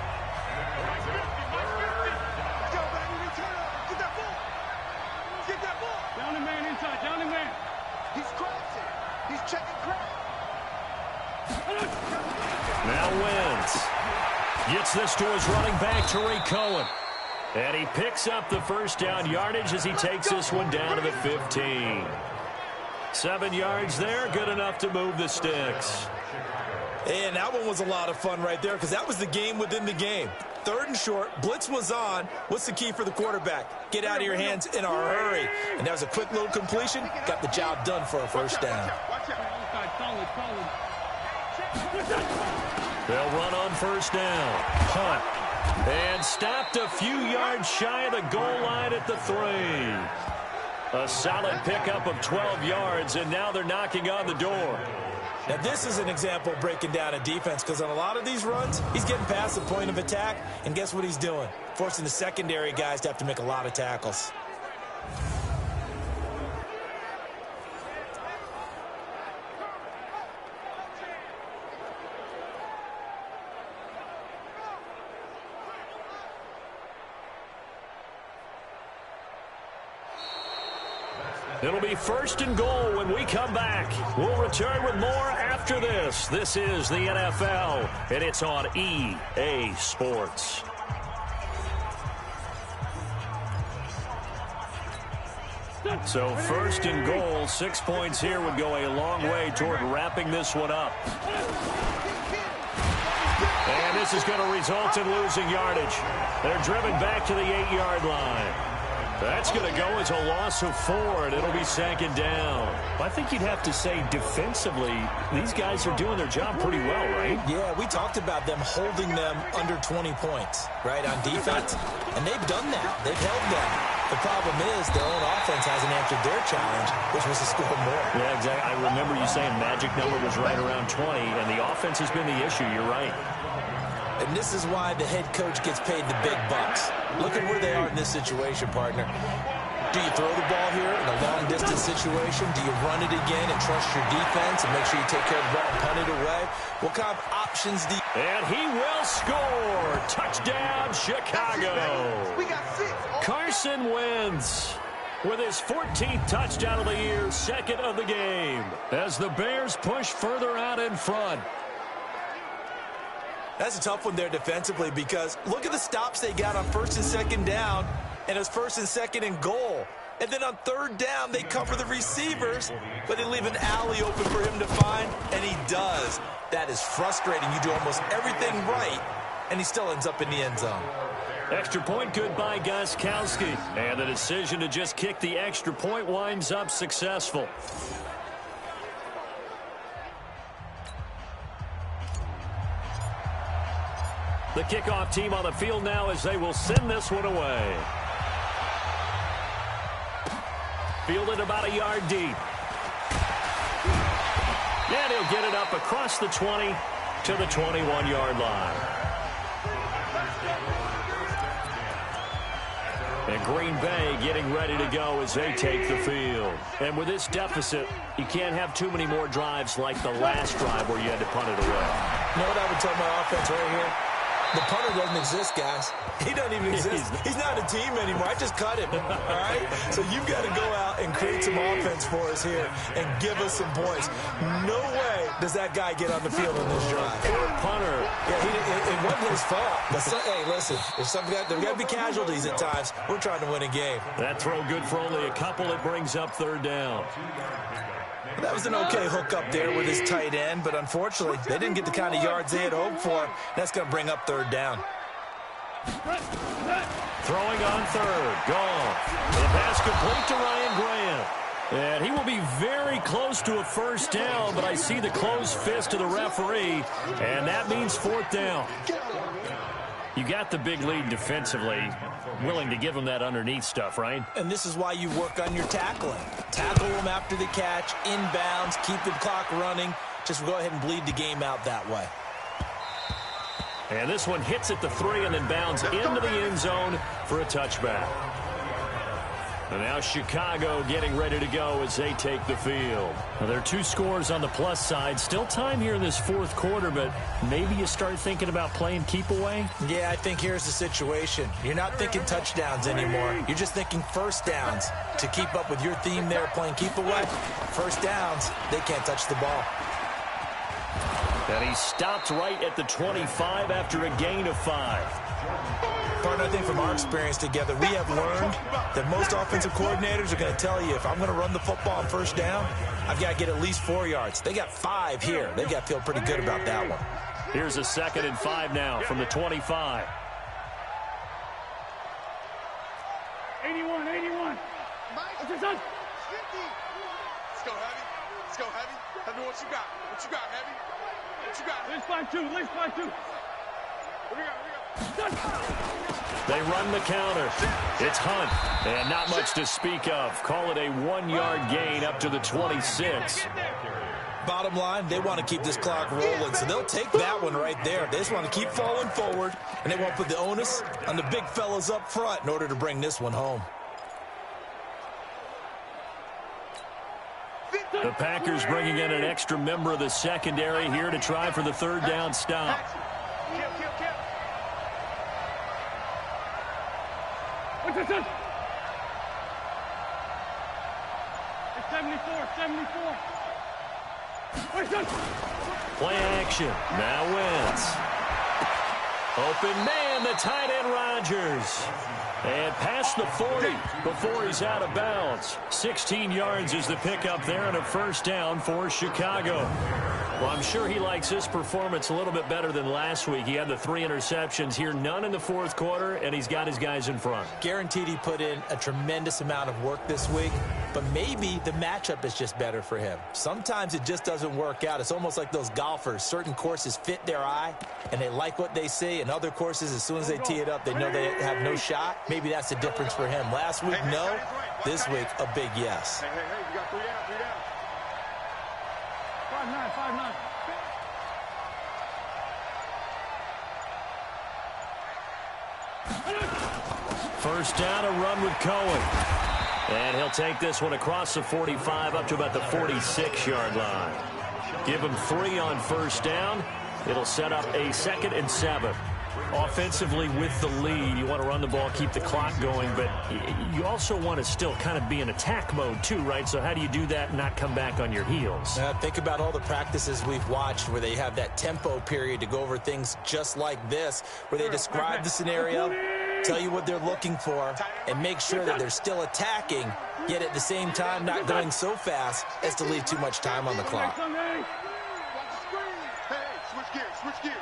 Now Wentz gets this to his running back, Tariq Cohen. And he picks up the first down yardage as he takes this one down to the 15. 7 yards there, good enough to move the sticks. And that one was a lot of fun right there because that was the game within the game. 3rd and short, blitz was on. What's the key for the quarterback? Get out of your hands in a hurry. And that was a quick little completion. Got the job done for a first down. They'll run on first down. Hunt. And stopped a few yards shy of the goal line at the 3. A solid pickup of 12 yards, and now they're knocking on the door. Now, this is an example of breaking down a defense because on a lot of these runs, he's getting past the point of attack, and guess what he's doing? Forcing the secondary guys to have to make a lot of tackles. It'll be 1st and goal when we come back. We'll return with more after this. This is the NFL, and it's on EA Sports. So 1st and goal, 6 points here would go a long way toward wrapping this one up. And this is going to result in losing yardage. They're driven back to the 8-yard line. That's going to go as a loss of 4, and it'll be second down. I think you'd have to say defensively, these guys are doing their job pretty well, right? Yeah, we talked about them holding them under 20 points, right, on defense. And they've done that. They've held them. The problem is their own offense hasn't answered their challenge, which was to score more. Yeah, exactly. I remember you saying magic number was right around 20, and the offense has been the issue. You're right. And this is why the head coach gets paid the big bucks. Look at where they are in this situation, partner. Do you throw the ball here in a long-distance situation? Do you run it again and trust your defense and make sure you take care of the ball and punt it away? What kind of options do you... And he will score. Touchdown, Chicago. We got 6. Carson Wentz with his 14th touchdown of the year, second of the game, as the Bears push further out in front. That's a tough one there defensively because look at the stops they got on first and second down, and it's first and second and goal. And then on third down, they cover the receivers, but they leave an alley open for him to find, and he does. That is frustrating. You do almost everything right, and he still ends up in the end zone. Extra point good by Gostkowski. And the decision to just kick the extra point winds up successful. The kickoff team on the field now as they will send this one away. Fielded about a yard deep. And he'll get it up across the 20 to the 21-yard line. And Green Bay getting ready to go as they take the field. And with this deficit, you can't have too many more drives like the last drive where you had to punt it away. You know what I would tell my offense right here? The punter doesn't exist, guys. He doesn't even exist. He's not a team anymore. I just cut him, all right? So you've got to go out and create some offense for us here and give us some points. No way does that guy get on the field on this drive. Poor punter. Yeah, it wasn't his fault. But hey, listen, there's got to be casualties at times. We're trying to win a game. That throw good for only a couple. It brings up third down. That was an okay hook up there with his tight end, but unfortunately, they didn't get the kind of yards they had hoped for. That's going to bring up third down. Throwing on third. Gone. The pass complete to Ryan Grant. And he will be very close to a first down, but I see the closed fist of the referee, and that means fourth down. You got the big lead defensively. Willing to give them that underneath stuff, right? And this is why you work on your tackling. Tackle them after the catch, inbounds, keep the clock running. Just go ahead and bleed the game out that way. And this one hits at the 3 and then bounds into the end zone for a touchback. And now Chicago getting ready to go as they take the field. Now, there are 2 scores on the plus side. Still time here in this fourth quarter, but maybe you start thinking about playing keep away? Yeah, I think here's the situation. You're not thinking touchdowns anymore. You're just thinking first downs. To keep up with your theme there, playing keep away, first downs, they can't touch the ball. And he stopped right at the 25 after a gain of 5. Partner, I think from our experience together, we have learned that most offensive coordinators are going to tell you, if I'm going to run the football on first down, I've got to get at least 4 yards. They got 5 here. They've got to feel pretty good about that one. Here's a 2nd and 5 now from the 25. 81. What's your son? Let's go, Heavy. Let's go, Heavy. Heavy, what you got? What you got, Heavy? What you got? Let's find 2. What we got? They run the counter. It's Hunt, and not much to speak of. Call it a 1-yard gain up to the 26. Bottom line, they want to keep this clock rolling, so they'll take that one right there. They just want to keep falling forward, and they won't put the onus on the big fellas up front in order to bring this one home. The Packers bringing in an extra member of the secondary here to try for the third down stop. Kill. What's your son? It's 74. Where's your son? Play action. Now Wentz. Open man, the tight end Rodgers. And past the 40 before he's out of bounds. 16 yards is the pickup there and a first down for Chicago. Well, I'm sure he likes his performance a little bit better than last week. He had the 3 interceptions here, none in the fourth quarter, and he's got his guys in front. Guaranteed he put in a tremendous amount of work this week, but maybe the matchup is just better for him. Sometimes it just doesn't work out. It's almost like those golfers. Certain courses fit their eye, and they like what they see, and other courses, as soon as they tee it up, they know they have no shot. Maybe that's the difference for him. Last week, no. This week, a big yes. Hey, you got 3 down, 3 down. 5-9, 5-9. First down, a run with Cohen. And he'll take this one across the 45 up to about the 46-yard line. Give him 3 on first down. It'll set up a 2nd and 7. Offensively with the lead, you want to run the ball, keep the clock going, but you also want to still kind of be in attack mode too, right? So how do you do that and not come back on your heels? Think about all the practices we've watched where they have that tempo period to go over things just like this, where they describe the scenario, tell you what they're looking for, and make sure that they're still attacking, yet at the same time not going so fast as to leave too much time on the clock. Watch the screen. Hey, switch gears.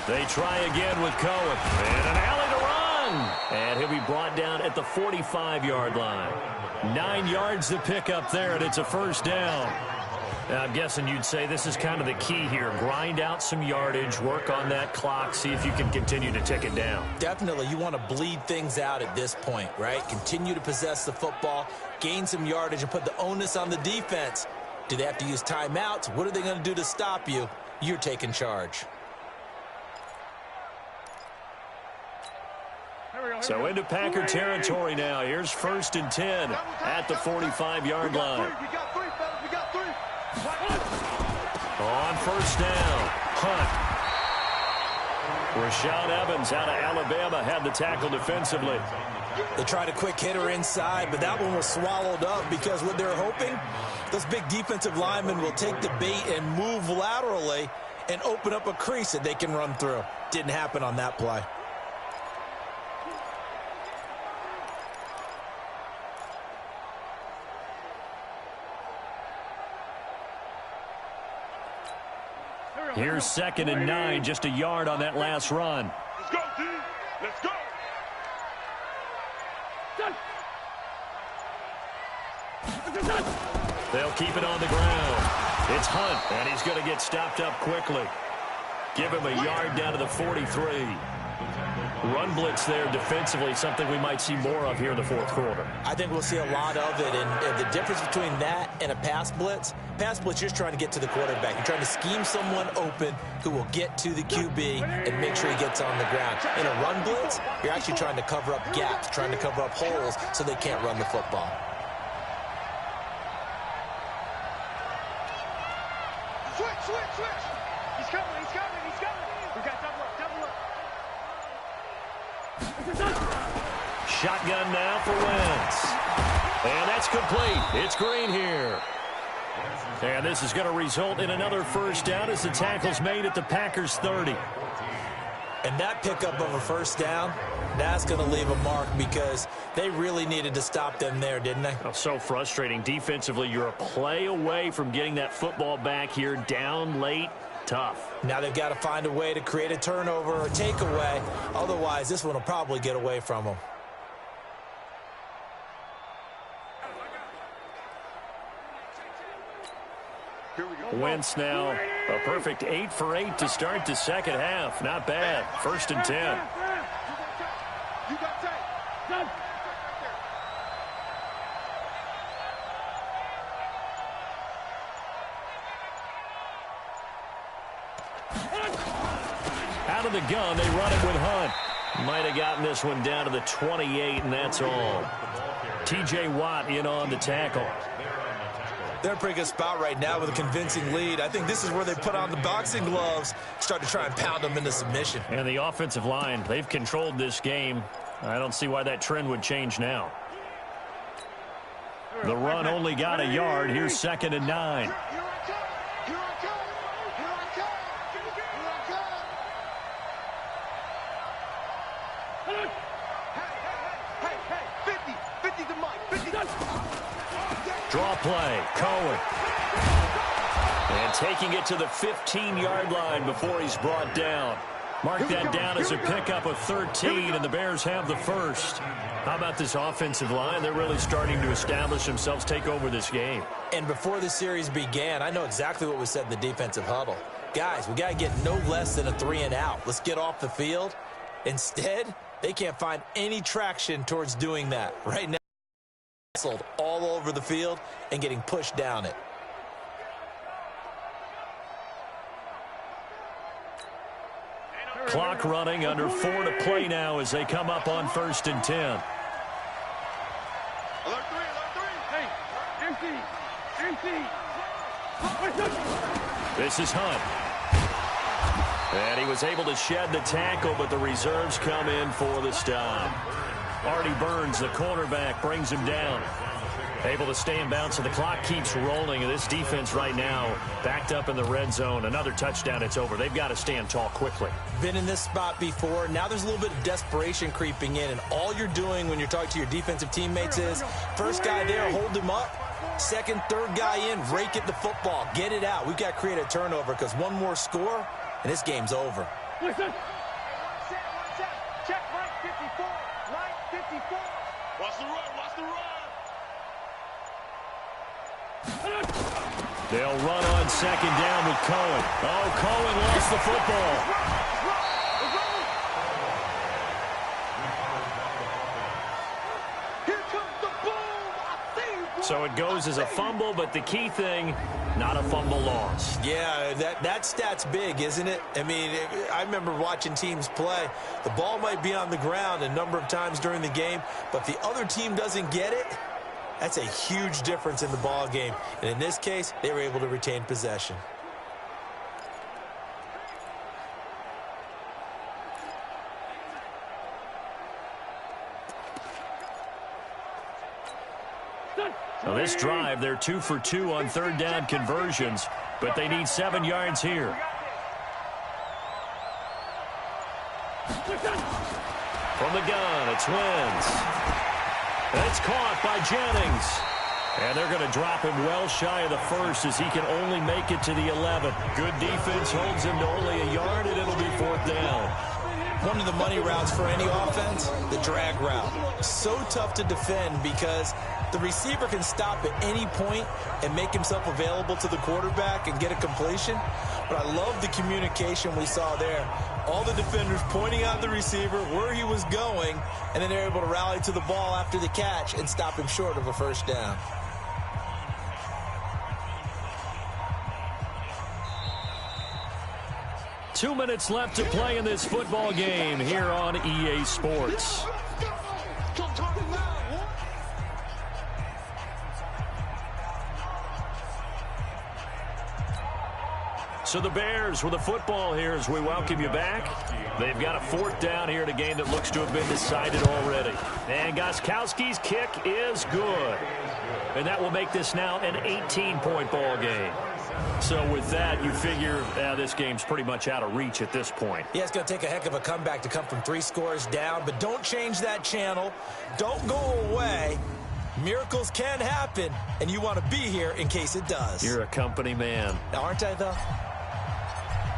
They try again with Cohen. And an alley to run. And he'll be brought down at the 45-yard line. 9 yards to pick up there, and it's a first down. Now, I'm guessing you'd say this is kind of the key here. Grind out some yardage, work on that clock, see if you can continue to tick it down. Definitely, you want to bleed things out at this point, right? Continue to possess the football, gain some yardage, and put the onus on the defense. Do they have to use timeouts? What are they going to do to stop you? You're taking charge. So into Packer territory now. Here's 1st and 10 at the 45-yard line. We got 3, fellas. We got 3. On first down, Hunt. Rashaan Evans out of Alabama had the tackle defensively. They tried a quick hitter inside, but that one was swallowed up because what they're hoping, those big defensive linemen will take the bait and move laterally and open up a crease that they can run through. Didn't happen on that play. Here's 2nd and 9, just a yard on that last run. Let's go, D. Let's go. They'll keep it on the ground. It's Hunt, and he's going to get stopped up quickly. Give him a yard down to the 43. Run blitz there defensively, something we might see more of here in the fourth quarter. I think we'll see a lot of it, and the difference between that and a pass blitz, you're just trying to get to the quarterback. You're trying to scheme someone open who will get to the QB and make sure he gets on the ground. In a run blitz, you're actually trying to cover up gaps, trying to cover up holes so they can't run the football. Switch. He's coming. We got double up. Shotgun now for Wentz. And that's complete. It's Green here. And this is going to result in another first down as the tackle's made at the Packers 30. And that pickup of a first down, that's going to leave a mark because they really needed to stop them there, didn't they? Oh, so frustrating. Defensively, you're a play away from getting that football back here, down late. Tough. Now they've got to find a way to create a turnover or takeaway. Otherwise, this one will probably get away from them. Wentz now a perfect 8 for 8 to start the second half. Not bad. 1st and 10. You got tape. Out of the gun, they run it with Hunt. Might have gotten this one down to the 28, and that's all. T.J. Watt in on the tackle. They're in a pretty good spot right now with a convincing lead. I think this is where they put on the boxing gloves, start to try and pound them into submission. And the offensive line, they've controlled this game. I don't see why that trend would change now. The run only got a yard. Here's 2nd and 9. Draw play. Cohen. And taking it to the 15-yard line before he's brought down. Mark that down as a pickup of 13, and the Bears have the first. How about this offensive line? They're really starting to establish themselves, take over this game. And before the series began, I know exactly what was said in the defensive huddle. Guys, we got to get no less than a 3-and-out. Let's get off the field. Instead, they can't find any traction towards doing that. Right now, all over the field and getting pushed down it. Clock running, under 4 to play now as they come up on 1st and 10. Alert three. Hey, empty. This is Hunt. And he was able to shed the tackle, but the reserves come in for the stop. Artie Burns, the cornerback, brings him down. Able to stay in bounds, so the clock keeps rolling. And this defense right now backed up in the red zone. Another touchdown, it's over. They've got to stand tall quickly. Been in this spot before. Now there's a little bit of desperation creeping in, and all you're doing when you're talking to your defensive teammates is first guy there, hold him up. Second, third guy in, rake at the football. Get it out. We've got to create a turnover because one more score, and this game's over. Listen. Check right 54. Right 54. Watch the run. They'll run on second down with Cohen. Oh, Cohen lost the football. Here comes the boom. So it goes as a fumble, but the key thing, not a fumble loss. Yeah, that stat's big, isn't it? I mean, I remember watching teams play. The ball might be on the ground a number of times during the game, but if the other team doesn't get it, that's a huge difference in the ball game. And in this case, they were able to retain possession. Now this drive, they're 2 for 2 on third down conversions, but they need 7 yards here. From the gun, it's Wentz. It's caught by Jennings. And they're going to drop him well shy of the first as he can only make it to the 11. Good defense holds him to only a yard, and it'll be 4th down. One of the money routes for any offense, the drag route. So tough to defend because the receiver can stop at any point and make himself available to the quarterback and get a completion. But I love the communication we saw there. All the defenders pointing out the receiver, where he was going, and then they're able to rally to the ball after the catch and stop him short of a first down. Two minutes left to play in this football game here on EA Sports. So the Bears with the football here as we welcome you back. They've got a 4th down here in a game that looks to have been decided already. And Gostkowski's kick is good. And that will make this now an 18-point ball game. So with that, you figure this game's pretty much out of reach at this point. Yeah, it's going to take a heck of a comeback to come from 3 scores down, but don't change that channel. Don't go away. Miracles can happen, and you want to be here in case it does. You're a company man. Aren't I, though?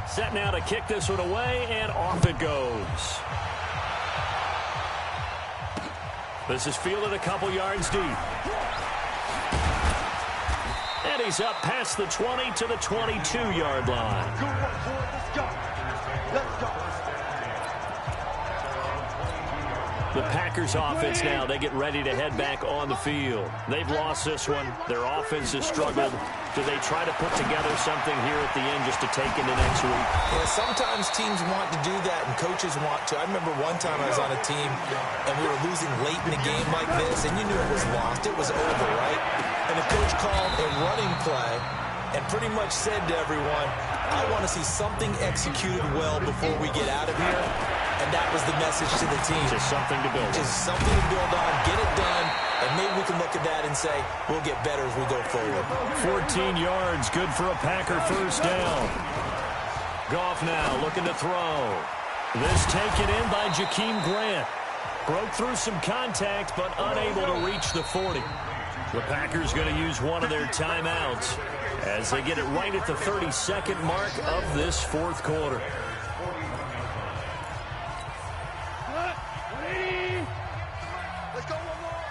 Set now to kick this one away, and off it goes. This is fielded a couple yards deep. And he's up past the 20 to the 22-yard line. Good work, boy. Let's go. Let's go. The Packers offense now, they get ready to head back on the field. They've lost this one. Their offense has struggled. Do they try to put together something here at the end just to take into next week? Yeah, sometimes teams want to do that and coaches want to. I remember one time I was on a team and we were losing late in a game like this, and you knew it was lost. It was over, right? And the coach called a running play and pretty much said to everyone, I want to see something executed well before we get out of here. And that was the message to the team. Just something to build on. Just something to build on, get it done, and maybe we can look at that and say, we'll get better as we go forward. 14 yards, good for a Packer first down. Goff now looking to throw. This taken in by Jakeem Grant. Broke through some contact, but unable to reach the 40. The Packers going to use one of their timeouts. as they get it right at the 32nd mark of this fourth quarter. Let's go one more.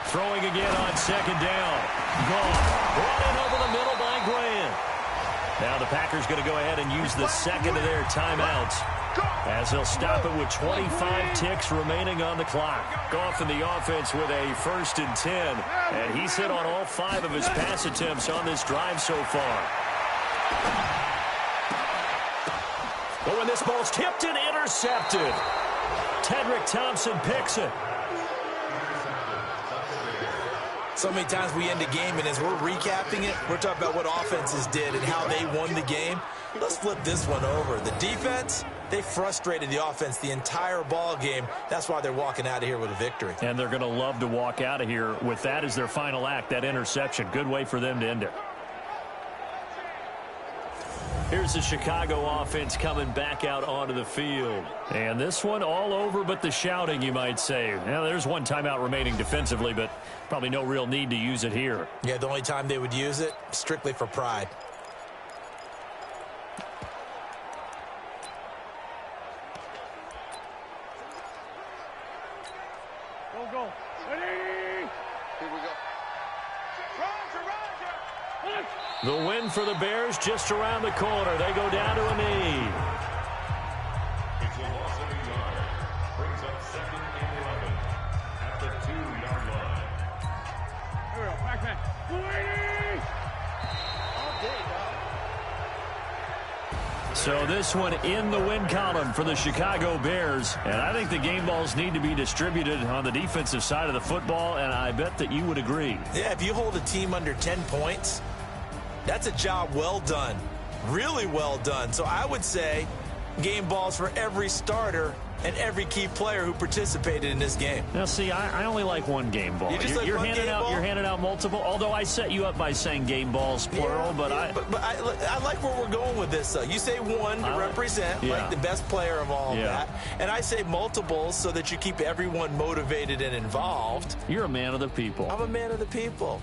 Throwing again on second down. Gone. Brought in over the middle by Graham. Now the Packers going to go ahead and use the second of their timeouts, as they'll stop it with 25 ticks remaining on the clock. Goff in the offense with a 1st and 10. And he's hit on all 5 of his pass attempts on this drive so far. But when this ball's tipped and intercepted, Tedrick Thompson picks it. So many times we end a game, and as we're recapping it, we're talking about what offenses did and how they won the game. Let's flip this one over. The defense, they frustrated the offense the entire ball game. That's why they're walking out of here with a victory. And they're going to love to walk out of here with that as their final act, that interception. Good way for them to end it. Here's the Chicago offense coming back out onto the field. And this one all over but the shouting, you might say. Now, there's one timeout remaining defensively, but probably no real need to use it here. Yeah, the only time they would use it, strictly for pride. Go. Ready? Here we go. Roger. The win for the Bears just around the corner. They go down to a knee. It's a loss of a yard. Brings up 2nd and 11 at the 2-yard line. Here we go. Back. Ready? All day, dog. So this one in the win column for the Chicago Bears. And I think the game balls need to be distributed on the defensive side of the football, and I bet that you would agree. Yeah, if you hold a team under 10 points, that's a job well done. Really well done. So I would say game balls for every starter and every key player who participated in this game. Now, see, I only like one game ball. You just like one game ball? You're handing out multiple, although I set you up by saying game balls, plural, but I like where we're going with this, though. You say one to represent, like the best player of all of that. And I say multiples so that you keep everyone motivated and involved. You're a man of the people. I'm a man of the people.